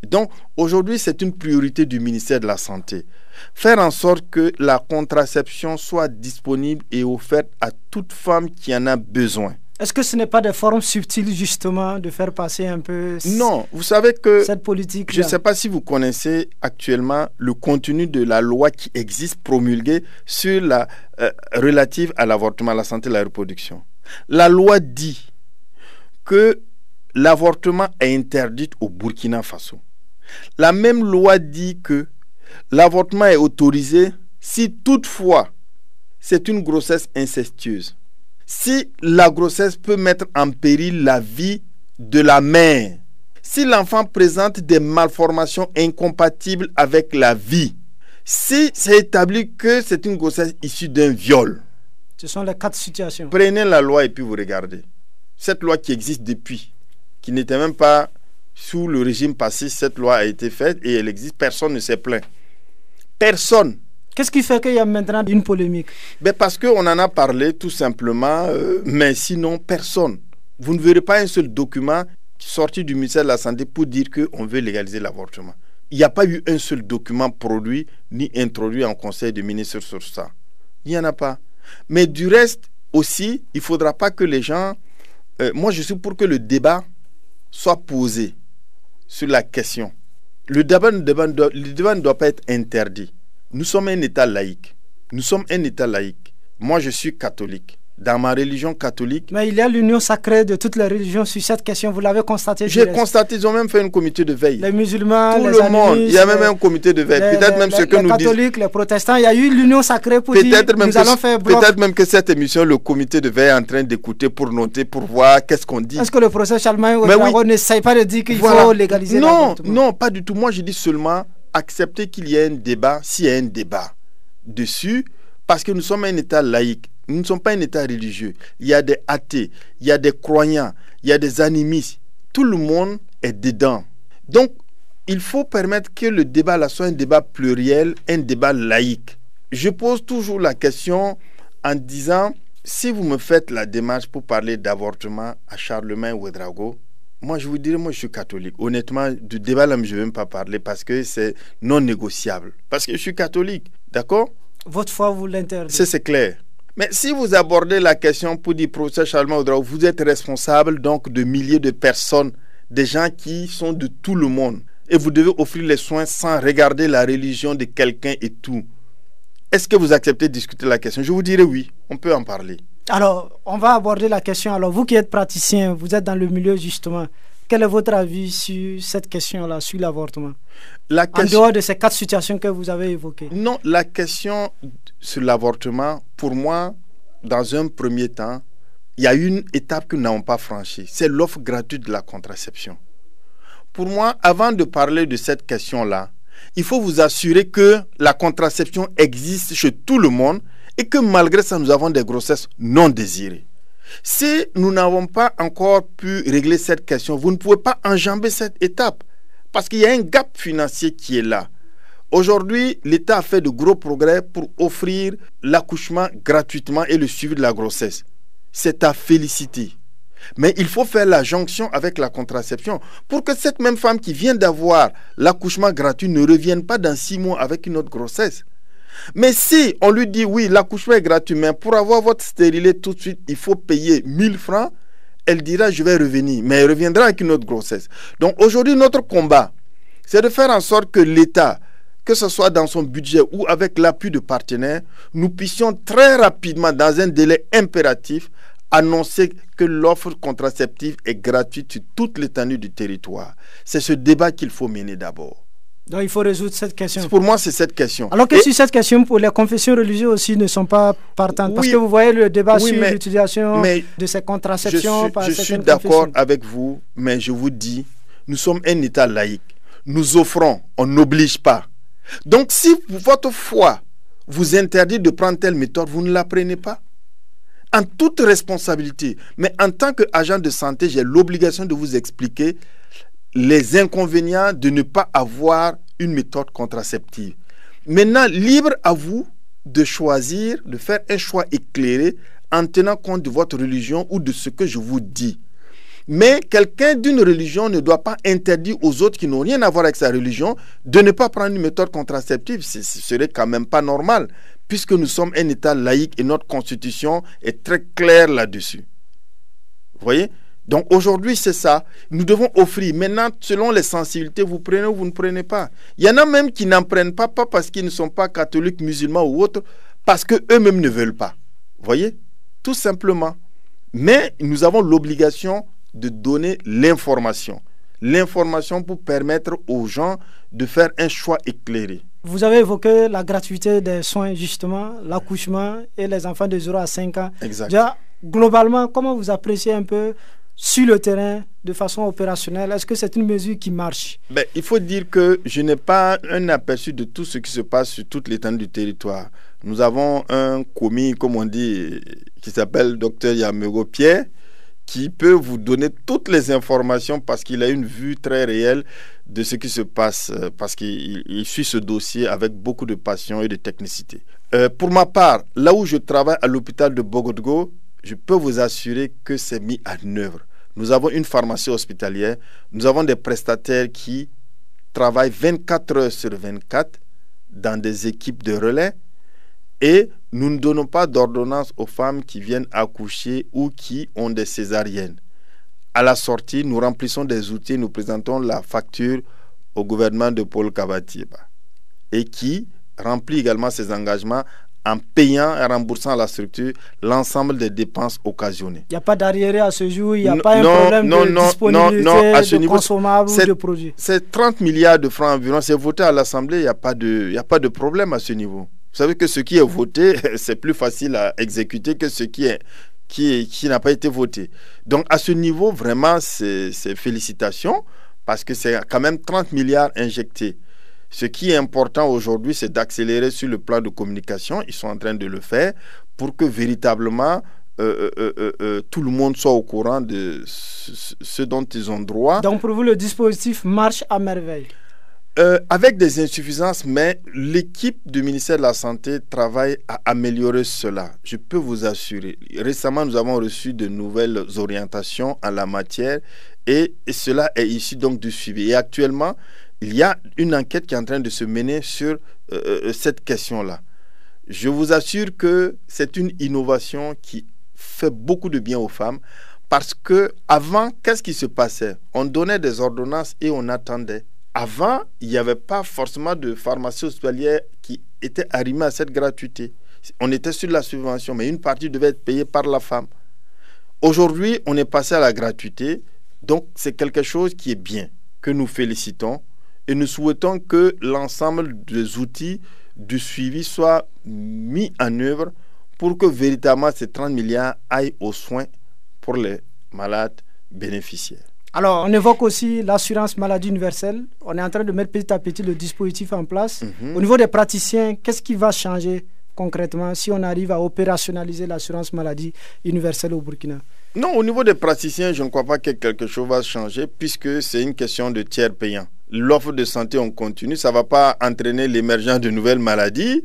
Donc, aujourd'hui, c'est une priorité du ministère de la Santé. Faire en sorte que la contraception soit disponible et offerte à toute femme qui en a besoin. Est-ce que ce n'est pas des formes subtiles, justement, de faire passer un peu non, vous savez que cette politique? Je ne sais pas si vous connaissez actuellement le contenu de la loi qui existe promulguée sur la relative à l'avortement, à la santé et à la reproduction. La loi dit que l'avortement est interdit au Burkina Faso. La même loi dit que l'avortement est autorisé si toutefois c'est une grossesse incestueuse. Si la grossesse peut mettre en péril la vie de la mère, si l'enfant présente des malformations incompatibles avec la vie, si c'est établi que c'est une grossesse issue d'un viol. Ce sont les 4 situations. Prenez la loi et puis vous regardez. Cette loi qui existe depuis, qui n'était même pas sous le régime passé, cette loi a été faite et elle existe, personne ne s'est plaint. Personne. Qu'est-ce qui fait qu'il y a maintenant une polémique? Parce qu'on en a parlé tout simplement, mais sinon personne. Vous ne verrez pas un seul document sorti du ministère de la Santé pour dire qu'on veut légaliser l'avortement. Il n'y a pas eu un seul document produit ni introduit en conseil de ministres sur ça. Il n'y en a pas. Mais du reste aussi, il ne faudra pas que les gens... moi, je suis pour que le débat soit posé sur la question. Le débat ne doit pas être interdit. Nous sommes un État laïque. Moi, je suis catholique. Dans ma religion catholique... Mais il y a l'union sacrée de toutes les religions sur cette question. Vous l'avez constaté? J'ai constaté, ils ont même fait un comité de veille. Les musulmans, tout les le animistes, monde. Il y a même un comité de veille. Peut-être même ce que nous disons... Les catholiques, les protestants, il y a eu l'union sacrée pour dire nous allons faire bloc. Peut-être même que cette émission, le comité de veille est en train d'écouter pour noter, pour voir qu'est-ce qu'on dit. Est-ce que le professeur Charlemagne n'essaye pas de dire qu'il faut légaliser l'avortement? Non, pas du tout. Moi, je dis seulement accepter qu'il y ait un débat, s'il y a un débat dessus, parce que nous sommes un État laïque. Nous ne sommes pas un État religieux. Il y a des athées, il y a des croyants, il y a des animistes. Tout le monde est dedans. Donc, il faut permettre que le débat là soit un débat pluriel, un débat laïque. Je pose toujours la question en disant, si vous me faites la démarche pour parler d'avortement à Charlemagne ou Ouédraogo, moi je vous dirais, moi je suis catholique. Honnêtement, du débat là, je ne vais même pas parler parce que c'est non négociable. Parce que je suis catholique, d'accord? Votre foi vous l'interdit. C'est clair. Mais si vous abordez la question pour dire professeur Charlemagne Ouédraogo, vous êtes responsable donc de milliers de personnes, des gens qui sont de tout le monde. Et vous devez offrir les soins sans regarder la religion de quelqu'un et tout. Est-ce que vous acceptez de discuter la question? Je vous dirais oui, on peut en parler. Alors, on va aborder la question. Alors, vous qui êtes praticien, vous êtes dans le milieu justement. Quel est votre avis sur cette question-là, sur l'avortement? En dehors de ces 4 situations que vous avez évoquées. Non, la question sur l'avortement, pour moi, dans un premier temps, il y a une étape que nous n'avons pas franchie. C'est l'offre gratuite de la contraception. Pour moi, avant de parler de cette question-là, il faut vous assurer que la contraception existe chez tout le monde et que malgré ça, nous avons des grossesses non désirées. Si nous n'avons pas encore pu régler cette question, vous ne pouvez pas enjamber cette étape parce qu'il y a un gap financier qui est là. Aujourd'hui, l'État a fait de gros progrès pour offrir l'accouchement gratuitement et le suivi de la grossesse. C'est à féliciter. Mais il faut faire la jonction avec la contraception pour que cette même femme qui vient d'avoir l'accouchement gratuit ne revienne pas dans 6 mois avec une autre grossesse. Mais si on lui dit oui, l'accouchement est gratuit, mais pour avoir votre stérilet tout de suite, il faut payer 1000 francs, elle dira je vais revenir, mais elle reviendra avec une autre grossesse. Donc aujourd'hui, notre combat, c'est de faire en sorte que l'État, que ce soit dans son budget ou avec l'appui de partenaires, nous puissions très rapidement, dans un délai impératif, annoncer que l'offre contraceptive est gratuite sur toute l'étendue du territoire. C'est ce débat qu'il faut mener d'abord. Donc il faut résoudre cette question. Pour moi, c'est cette question. Alors que sur cette question, pour les confessions religieuses aussi ne sont pas partantes. Oui, parce que vous voyez le débat sur l'utilisation de ces contraceptions. Je suis d'accord avec vous, mais je vous dis, nous sommes un État laïque. Nous offrons, on n'oblige pas. Donc si votre foi vous interdit de prendre telle méthode, vous ne la prenez pas. En toute responsabilité. Mais en tant qu'agent de santé, j'ai l'obligation de vous expliquer les inconvénients de ne pas avoir une méthode contraceptive. Maintenant, libre à vous de choisir, de faire un choix éclairé en tenant compte de votre religion ou de ce que je vous dis. Mais quelqu'un d'une religion ne doit pas interdire aux autres qui n'ont rien à voir avec sa religion de ne pas prendre une méthode contraceptive. Ce serait quand même pas normal, puisque nous sommes un État laïque et notre constitution est très claire là-dessus. Vous voyez? Donc aujourd'hui, c'est ça. Nous devons offrir. Maintenant, selon les sensibilités, vous prenez ou vous ne prenez pas. Il y en a même qui n'en prennent pas parce qu'ils ne sont pas catholiques, musulmans ou autres, parce qu'eux-mêmes ne veulent pas. Vous voyez? Tout simplement. Mais nous avons l'obligation de donner l'information. L'information pour permettre aux gens de faire un choix éclairé. Vous avez évoqué la gratuité des soins, justement, l'accouchement et les enfants de 0 à 5 ans. Exact. Déjà, globalement, comment vous appréciez un peu sur le terrain de façon opérationnelle? Est-ce que c'est une mesure qui marche? Il faut dire que je n'ai pas un aperçu de tout ce qui se passe sur toute l'étendue du territoire. Nous avons un commis, comme on dit, qui s'appelle Dr Yamego Pierre, qui peut vous donner toutes les informations parce qu'il a une vue très réelle de ce qui se passe, parce qu'il suit ce dossier avec beaucoup de passion et de technicité. Pour ma part, là où je travaille à l'hôpital de Bogodgo, je peux vous assurer que c'est mis en œuvre. Nous avons une pharmacie hospitalière, nous avons des prestataires qui travaillent 24 heures sur 24 dans des équipes de relais et nous ne donnons pas d'ordonnance aux femmes qui viennent accoucher ou qui ont des césariennes. À la sortie, nous remplissons des outils, nous présentons la facture au gouvernement de Paul Kabatieba et qui remplit également ses engagements en payant et remboursant à la structure l'ensemble des dépenses occasionnées. Il n'y a pas d'arriéré à ce jour, il n'y a pas un problème de disponibilité de consommables ou de produits. C'est 30 milliards de francs environ, c'est voté à l'Assemblée, il n'y a pas de problème à ce niveau. Vous savez que ce qui est voté, c'est plus facile à exécuter que ce qui n'a pas été voté. Donc à ce niveau, vraiment, c'est félicitations parce que c'est quand même 30 milliards injectés. Ce qui est important aujourd'hui, c'est d'accélérer sur le plan de communication. Ils sont en train de le faire pour que véritablement tout le monde soit au courant de ce dont ils ont droit. Donc pour vous, le dispositif marche à merveille? Avec des insuffisances, mais l'équipe du ministère de la Santé travaille à améliorer cela. Je peux vous assurer. Récemment, nous avons reçu de nouvelles orientations en la matière et cela est issu donc du suivi. Et actuellement, il y a une enquête qui est en train de se mener sur cette question-là. Je vous assure que c'est une innovation qui fait beaucoup de bien aux femmes parce que avant, qu'est-ce qui se passait? On donnait des ordonnances et on attendait. Avant, il n'y avait pas forcément de pharmacie hospitalière qui était arrimée à cette gratuité. On était sur la subvention, mais une partie devait être payée par la femme. Aujourd'hui, on est passé à la gratuité, donc c'est quelque chose qui est bien, que nous félicitons. Et nous souhaitons que l'ensemble des outils du suivi soient mis en œuvre pour que véritablement ces 30 milliards aillent aux soins pour les malades bénéficiaires. Alors, on évoque aussi l'assurance maladie universelle. On est en train de mettre petit à petit le dispositif en place. Au niveau des praticiens, qu'est-ce qui va changer concrètement si on arrive à opérationnaliser l'assurance maladie universelle au Burkina? Non, au niveau des praticiens, je ne crois pas que quelque chose va changer puisque c'est une question de tiers payants. L'offre de santé, on continue. Ça ne va pas entraîner l'émergence de nouvelles maladies.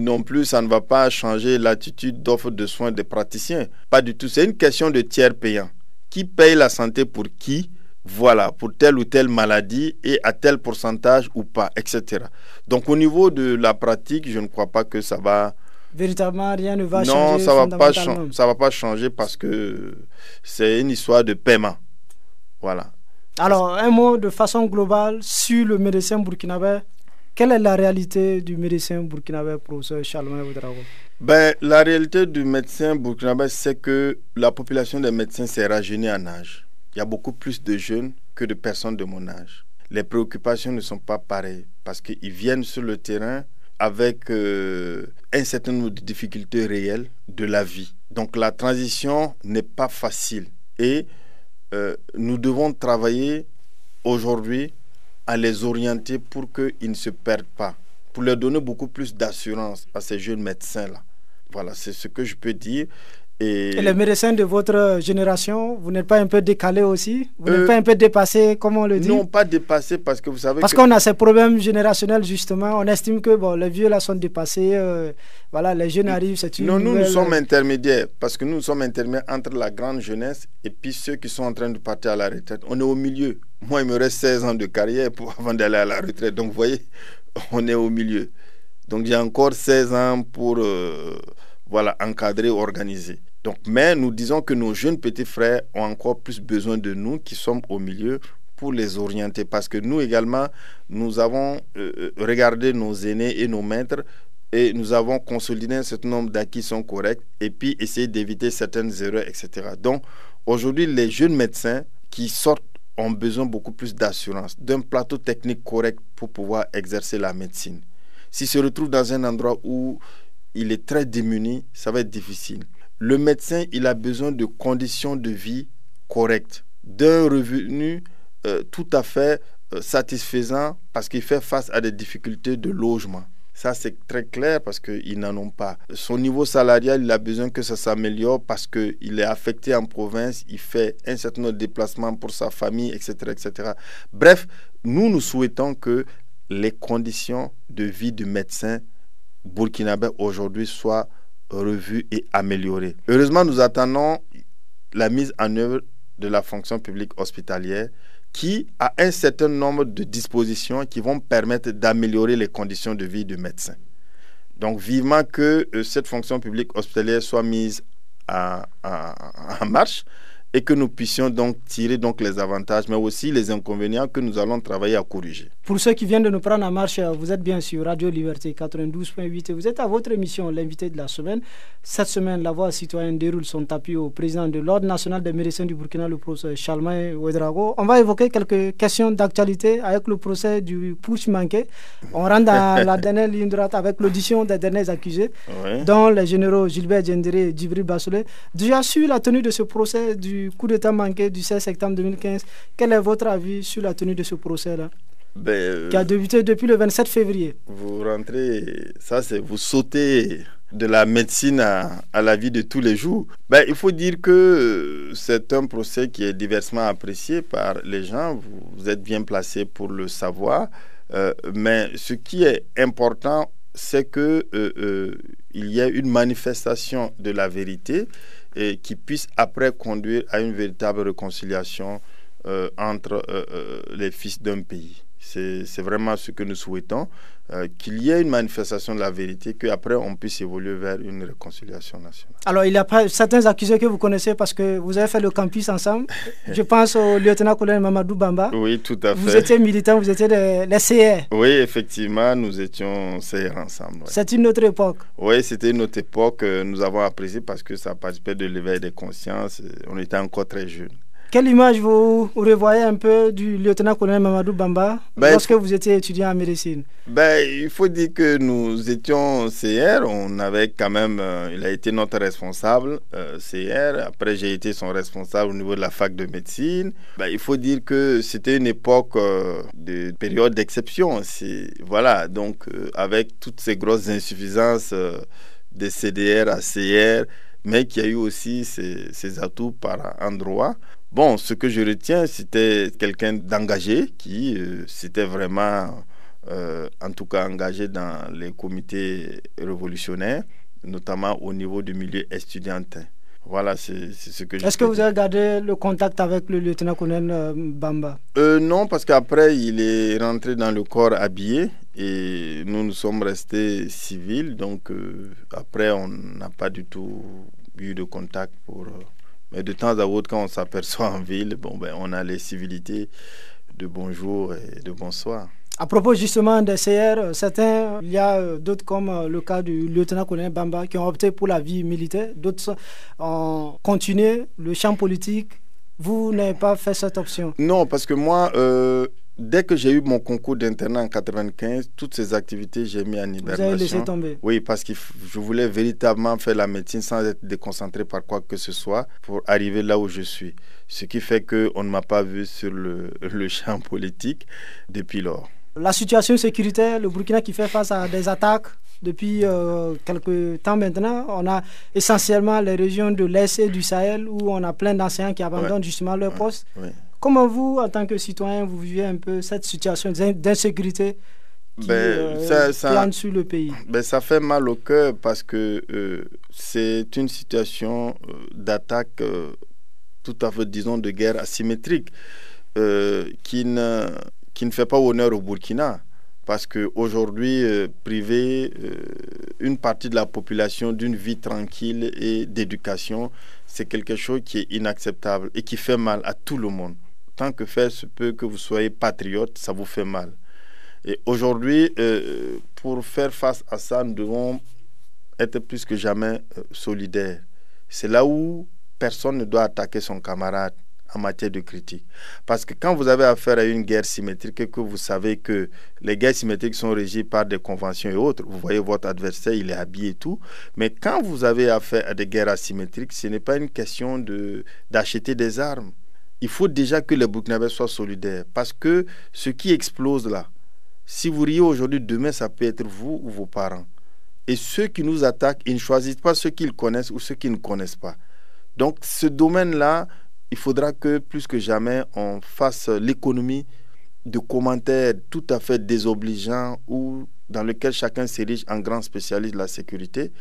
Non plus, ça ne va pas changer l'attitude d'offre de soins des praticiens. Pas du tout. C'est une question de tiers payants. Qui paye la santé pour qui? Voilà, pour telle ou telle maladie et à tel pourcentage ou pas, etc. Donc, au niveau de la pratique, je ne crois pas que ça va... Véritablement, rien ne va changer. Non, ça va pas changer parce que c'est une histoire de paiement. Voilà. Alors, un mot de façon globale sur le médecin burkinabé. Quelle est la réalité du médecin burkinabé, professeur Charlemagne Ouedraogo? La réalité du médecin burkinabé, c'est que la population des médecins s'est rajeunie en âge. Il y a beaucoup plus de jeunes que de personnes de mon âge. Les préoccupations ne sont pas pareilles parce qu'ils viennent sur le terrain avec un certain nombre de difficultés réelles de la vie. Donc la transition n'est pas facile et nous devons travailler aujourd'hui à les orienter pour qu'ils ne se perdent pas, pour leur donner beaucoup plus d'assurance à ces jeunes médecins-là. Voilà, c'est ce que je peux dire. Et les médecins de votre génération, vous n'êtes pas un peu décalés aussi? Vous n'êtes pas un peu dépassés, comme on le dit? Non, pas dépassés parce que vous savez qu'on a ces problèmes générationnels, justement. On estime que les vieux là sont dépassés. Voilà, les jeunes arrivent, c'est une Non, nouvelle... nous sommes intermédiaires parce que nous sommes intermédiaires entre la grande jeunesse et puis ceux qui sont en train de partir à la retraite. On est au milieu. Moi, il me reste 16 ans de carrière avant d'aller à la retraite. Donc, vous voyez, on est au milieu. Donc, j'ai encore 16 ans pour encadrer, organiser. Donc, mais nous disons que nos jeunes petits frères ont encore plus besoin de nous qui sommes au milieu pour les orienter. Parce que nous également, nous avons regardé nos aînés et nos maîtres et nous avons consolidé un certain nombre d'acquis qui sont corrects et puis essayer d'éviter certaines erreurs, etc. Donc, aujourd'hui, les jeunes médecins qui sortent ont besoin beaucoup plus d'assurance, d'un plateau technique correct pour pouvoir exercer la médecine. S'ils se retrouvent dans un endroit où il est très démuni, ça va être difficile. le médecin, il a besoin de conditions de vie correctes, d'un revenu tout à fait satisfaisant parce qu'il fait face à des difficultés de logement. Ça, c'est très clair parce qu'ils n'en ont pas. Son niveau salarial, il a besoin que ça s'améliore parce qu'il est affecté en province, il fait un certain nombre de déplacements pour sa famille, etc., etc. Bref, nous souhaitons que les conditions de vie du médecin burkinabé aujourd'hui soient revues et améliorées. Heureusement, nous attendons la mise en œuvre de la fonction publique hospitalière qui a un certain nombre de dispositions qui vont permettre d'améliorer les conditions de vie du médecin. Donc, vivement que cette fonction publique hospitalière soit mise en marche et que nous puissions donc tirer donc les avantages, mais aussi les inconvénients que nous allons travailler à corriger. Pour ceux qui viennent de nous prendre en marche, vous êtes bien sur Radio Liberté 92.8 et vous êtes à votre émission, l'invité de la semaine. Cette semaine, la voix citoyenne déroule son tapis au président de l'Ordre national des médecins du Burkina, le professeur Charlemagne Ouedraogo. On va évoquer quelques questions d'actualité avec le procès du putsch manqué. On rentre dans la dernière ligne droite avec l'audition des derniers accusés, dont les généraux Gilbert Diendéré et Djibril Bassolé. Déjà sur la tenue de ce procès du coup d'État manqué du 16 septembre 2015, quel est votre avis sur la tenue de ce procès-là qui a débuté depuis le 27 février? Vous rentrez, vous sautez de la médecine à la vie de tous les jours. Il faut dire que c'est un procès qui est diversement apprécié par les gens. Vous êtes bien placé pour le savoir. Mais ce qui est important, c'est que il y ait une manifestation de la vérité et qui puisse après conduire à une véritable réconciliation entre les fils d'un pays. C'est vraiment ce que nous souhaitons, qu'il y ait une manifestation de la vérité, qu'après on puisse évoluer vers une réconciliation nationale. Alors il y a certains accusés que vous connaissez parce que vous avez fait le campus ensemble. Je pense au lieutenant-colonel Mamadou Bamba. Oui, tout à fait. Vous étiez militant, vous étiez les CR. Oui, effectivement, nous étions CR ensemble. Ouais. C'est une autre époque. Oui, c'était une autre époque. Nous avons apprécié parce que ça participait de l'éveil des consciences. On était encore très jeunes. Quelle image vous revoyez un peu du lieutenant-colonel Mamadou Bamba lorsque vous étiez étudiant en médecine? Il faut dire que nous étions CR, on avait quand même, il a été notre responsable CR, après j'ai été son responsable au niveau de la fac de médecine. Il faut dire que c'était une époque de période d'exception, voilà, donc avec toutes ces grosses insuffisances des CDR à CR, mais qui a eu aussi ses atouts par endroits. Bon, ce que je retiens, c'était quelqu'un d'engagé qui s'était vraiment, en tout cas, engagé dans les comités révolutionnaires, notamment au niveau du milieu estudiantin. Voilà, c'est ce que je... Est-ce que vous avez gardé le contact avec le lieutenant-colonel Bamba? Non, parce qu'après, il est rentré dans le corps habillé et nous sommes restés civils. Donc, après, on n'a pas du tout eu de contact pour... Mais de temps à autre, quand on s'aperçoit en ville, on a les civilités de bonjour et de bonsoir. À propos justement des CR, il y a d'autres comme le cas du lieutenant-colonel Bamba qui ont opté pour la vie militaire. D'autres ont continué le champ politique. Vous n'avez pas fait cette option? Non, parce que moi, dès que j'ai eu mon concours d'internat en 1995, toutes ces activités, j'ai mis en hibernation. Vous avez laissé tomber? Oui, parce que je voulais véritablement faire la médecine sans être déconcentré par quoi que ce soit pour arriver là où je suis. Ce qui fait qu'on ne m'a pas vu sur le champ politique depuis lors. La situation sécuritaire, le Burkina qui fait face à des attaques depuis quelques temps maintenant, on a essentiellement les régions de l'Est et du Sahel où on a plein d'enseignants qui abandonnent justement leur poste. Oui. Comment vous, en tant que citoyen, vous vivez un peu cette situation d'insécurité qui plane sur le pays? Ça fait mal au cœur parce que c'est une situation d'attaque tout à fait, disons, de guerre asymétrique qui ne fait pas honneur au Burkina. Parce qu'aujourd'hui, priver une partie de la population d'une vie tranquille et d'éducation, c'est quelque chose qui est inacceptable et qui fait mal à tout le monde. Tant que faire se peut que vous soyez patriote, ça vous fait mal. Et aujourd'hui, pour faire face à ça, nous devons être plus que jamais solidaires. C'est là où personne ne doit attaquer son camarade. en matière de critique. Parce que quand vous avez affaire à une guerre symétrique et que vous savez que les guerres symétriques sont régies par des conventions et autres, vous voyez votre adversaire, il est habillé et tout. Mais quand vous avez affaire à des guerres asymétriques, ce n'est pas une question d'acheter des armes. Il faut déjà que les Burkinabés soient solidaires. Parce que ce qui explose là, si vous riez aujourd'hui, demain, ça peut être vous ou vos parents. Et ceux qui nous attaquent, ils ne choisissent pas ceux qu'ils connaissent ou ceux qu'ils ne connaissent pas. Donc, ce domaine-là, il faudra que, plus que jamais, on fasse l'économie de commentaires tout à fait désobligeants ou dans lesquels chacun s'érige en grand spécialiste de la sécurité,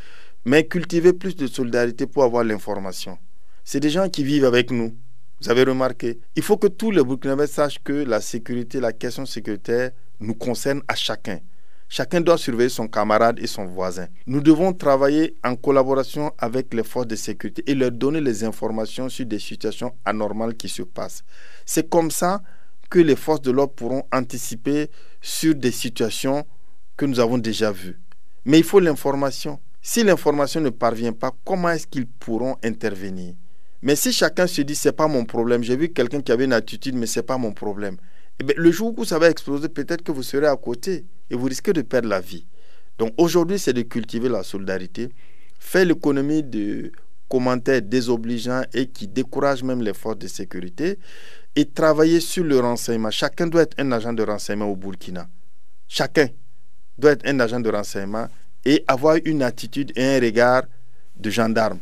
mais cultiver plus de solidarité pour avoir l'information. C'est des gens qui vivent avec nous. Vous avez remarqué. Il faut que tous les Burkinabés sachent que la sécurité, la question sécuritaire nous concerne à chacun. Chacun doit surveiller son camarade et son voisin. Nous devons travailler en collaboration avec les forces de sécurité et leur donner les informations sur des situations anormales qui se passent. C'est comme ça que les forces de l'ordre pourront anticiper sur des situations que nous avons déjà vues. Mais il faut l'information. Si l'information ne parvient pas, comment est-ce qu'ils pourront intervenir? Mais si chacun se dit, c'est pas mon problème, j'ai vu quelqu'un qui avait une attitude, mais c'est pas mon problème. Eh bien, le jour où ça va exploser, peut-être que vous serez à côté et vous risquez de perdre la vie. Donc aujourd'hui, c'est de cultiver la solidarité, faire l'économie de commentaires désobligeants et qui découragent même les forces de sécurité et travailler sur le renseignement. Chacun doit être un agent de renseignement au Burkina. Chacun doit être un agent de renseignement et avoir une attitude et un regard de gendarme.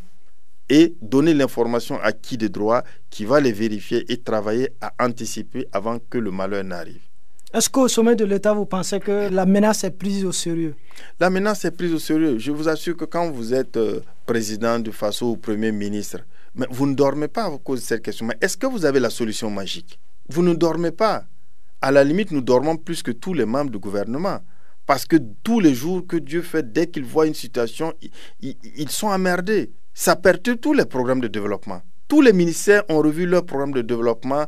Et donner l'information à qui de droit qui va les vérifier et travailler à anticiper avant que le malheur n'arrive. Est-ce qu'au sommet de l'État, vous pensez que la menace est prise au sérieux? La menace est prise au sérieux. Je vous assure que quand vous êtes président du Faso ou Premier ministre, mais vous ne dormez pas à cause de cette question. Mais est-ce que vous avez la solution magique? Vous ne dormez pas. À la limite, nous dormons plus que tous les membres du gouvernement. Parce que tous les jours que Dieu fait, dès qu'ils voient une situation, ils sont emmerdés. Ça perturbe tous les programmes de développement. Tous les ministères ont revu leur programme de développement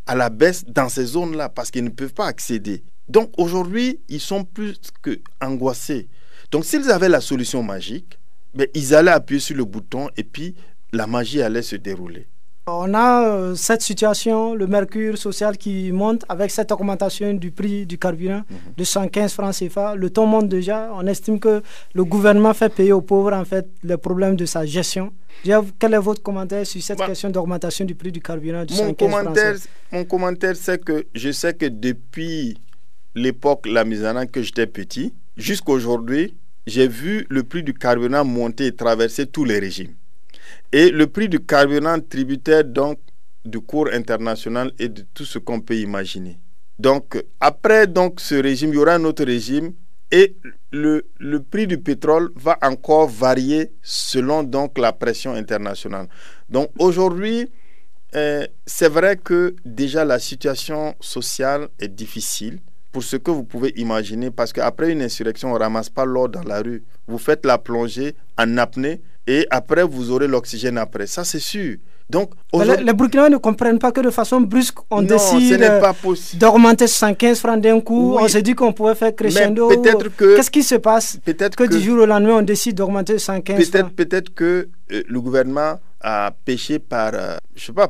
à la baisse dans ces zones-là parce qu'ils ne peuvent pas accéder. Donc aujourd'hui, ils sont plus qu'angoissés. Donc s'ils avaient la solution magique, ben, ils allaient appuyer sur le bouton et puis la magie allait se dérouler. On a cette situation, le mercure social qui monte avec cette augmentation du prix du carburant de 115 francs CFA. Le ton monte déjà. On estime que le gouvernement fait payer aux pauvres en fait les problèmes de sa gestion. Quel est votre commentaire sur cette question d'augmentation du prix du carburant de 115 francs CFA? Mon commentaire, c'est que je sais que depuis l'époque la Lamizana que j'étais petit, jusqu'à aujourd'hui, j'ai vu le prix du carburant monter et traverser tous les régimes. Et le prix du carburant tributaire donc du cours international et de tout ce qu'on peut imaginer. Donc après donc ce régime, il y aura un autre régime et le prix du pétrole va encore varier selon donc la pression internationale. Donc aujourd'hui, c'est vrai que déjà la situation sociale est difficile pour ce que vous pouvez imaginer parce qu'après une insurrection, on ne ramasse pas l'or dans la rue. Vous faites la plongée en apnée et après vous aurez l'oxygène après. Ça c'est sûr. Donc, les Burkinabés ne comprennent pas que de façon brusque, on décide d'augmenter 115 francs d'un coup. Oui. On se dit qu'on pouvait faire crescendo. Qu'est-ce qui se passe? Peut-être que du jour au lendemain, on décide d'augmenter 115 francs. Peut-être que le gouvernement a péché par,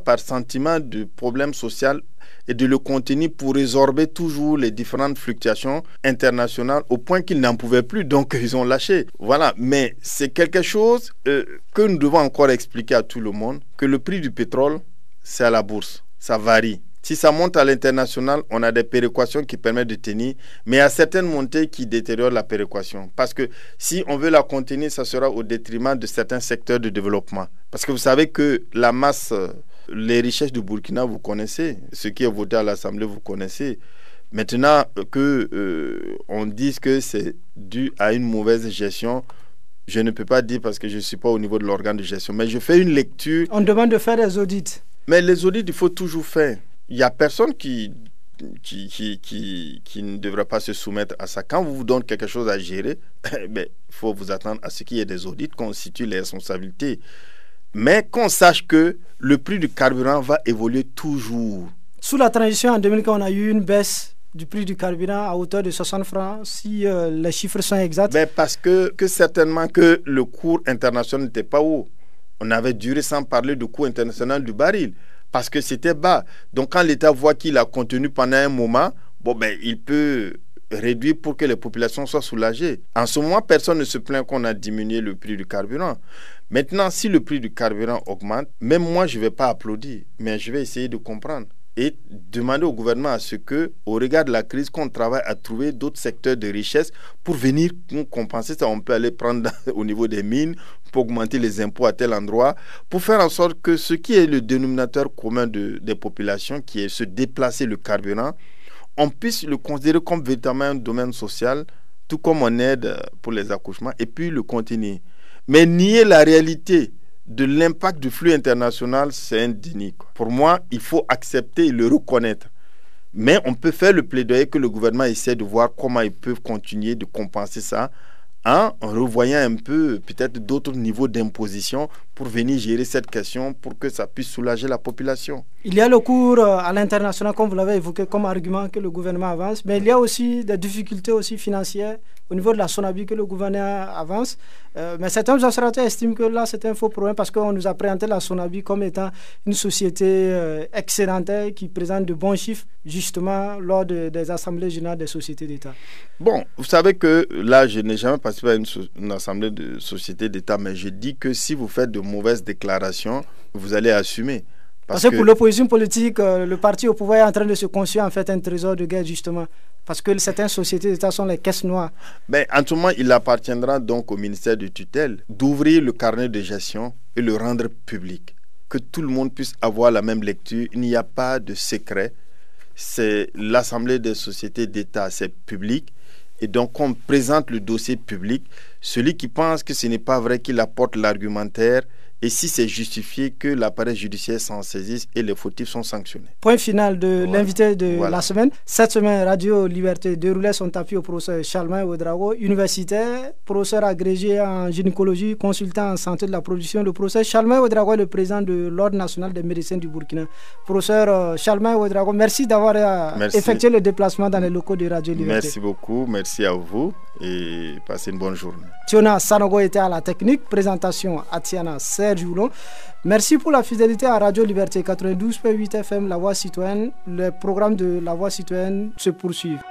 par sentiment de problème social et de le contenir pour résorber toujours les différentes fluctuations internationales au point qu'ils n'en pouvaient plus, donc ils ont lâché. Voilà, mais c'est quelque chose que nous devons encore expliquer à tout le monde, que le prix du pétrole, c'est à la bourse, ça varie. Si ça monte à l'international, on a des péréquations qui permettent de tenir, mais il y a certaines montées qui détériorent la péréquation. Parce que si on veut la contenir, ça sera au détriment de certains secteurs de développement. Parce que vous savez que la masse... Les richesses du Burkina, vous connaissez. Ce qui est voté à l'Assemblée, vous connaissez. Maintenant on dise que c'est dû à une mauvaise gestion, je ne peux pas dire parce que je ne suis pas au niveau de l'organe de gestion. Mais je fais une lecture. On demande de faire des audits. Mais les audits, il faut toujours faire. Il n'y a personne qui ne devrait pas se soumettre à ça. Quand vous donne quelque chose à gérer, il faut vous attendre à ce qu'il y ait des audits, qu'on situe les responsabilités. Mais qu'on sache que le prix du carburant va évoluer toujours. Sous la transition en 2015, on a eu une baisse du prix du carburant à hauteur de 60 francs, si les chiffres sont exacts. Mais parce que certainement que le cours international n'était pas haut. On avait duré sans parler du cours international du baril. parce que c'était bas. Donc quand l'État voit qu'il a contenu pendant un moment, il peut réduire pour que les populations soient soulagées. En ce moment, personne ne se plaint qu'on a diminué le prix du carburant. Maintenant, si le prix du carburant augmente, même moi, je ne vais pas applaudir, mais je vais essayer de comprendre et demander au gouvernement à ce que, au regard de la crise, qu'on travaille à trouver d'autres secteurs de richesse pour venir compenser ça. On peut aller prendre au niveau des mines, pour augmenter les impôts à tel endroit, pour faire en sorte que ce qui est le dénominateur commun des populations, qui est se déplacer le carburant, on puisse le considérer comme véritablement un domaine social, tout comme on aide pour les accouchements, et puis le continuer. Mais nier la réalité de l'impact du flux international, c'est un déni. Pour moi, il faut accepter et le reconnaître. Mais on peut faire le plaidoyer que le gouvernement essaie de voir comment ils peuvent continuer de compenser ça en revoyant un peu peut-être d'autres niveaux d'imposition pour venir gérer cette question pour que ça puisse soulager la population. Il y a le cours à l'international, comme vous l'avez évoqué, comme argument que le gouvernement avance, mais il y a aussi des difficultés aussi financières au niveau de la SONABI que le gouvernement avance. Mais certains observateurs estiment que là, c'est un faux problème parce qu'on nous a présenté la SONABI comme étant une société excédentaire qui présente de bons chiffres, justement, lors des assemblées générales des sociétés d'État. Bon, vous savez que là, je n'ai jamais participé à une assemblée de sociétés d'État, mais je dis que si vous faites de mauvaises déclarations, vous allez assumer. Parce que pour l'opposition politique, le parti au pouvoir est en train de se construire en fait un trésor de guerre, justement. Parce que certaines sociétés d'État sont les caisses noires. Mais en tout moment, il appartiendra donc au ministère de tutelle d'ouvrir le carnet de gestion et le rendre public. Que tout le monde puisse avoir la même lecture. Il n'y a pas de secret. C'est l'Assemblée des sociétés d'État, c'est public. Et donc, on présente le dossier public. Celui qui pense que ce n'est pas vrai, qu'il apporte l'argumentaire. Et si c'est justifié, que l'appareil judiciaire s'en saisisse et les fautifs sont sanctionnés. Point final de l'invité de la semaine. Cette semaine, Radio Liberté déroulait son tapis au professeur Charlemagne Ouedraogo, universitaire, professeur agrégé en gynécologie, consultant en santé de la production. Le professeur Charlemagne Ouedraogo est le président de l'Ordre national des médecins du Burkina. Professeur Charlemagne Ouedraogo, merci d'avoir effectué le déplacement dans les locaux de Radio Liberté. Merci beaucoup, merci à vous et passez une bonne journée. Tiona Sanogo était à la technique, présentation Atiana Serge Houlon. Merci pour la fidélité à Radio Liberté 92.8 FM, La Voix citoyenne. Les programmes de La Voix citoyenne se poursuivent.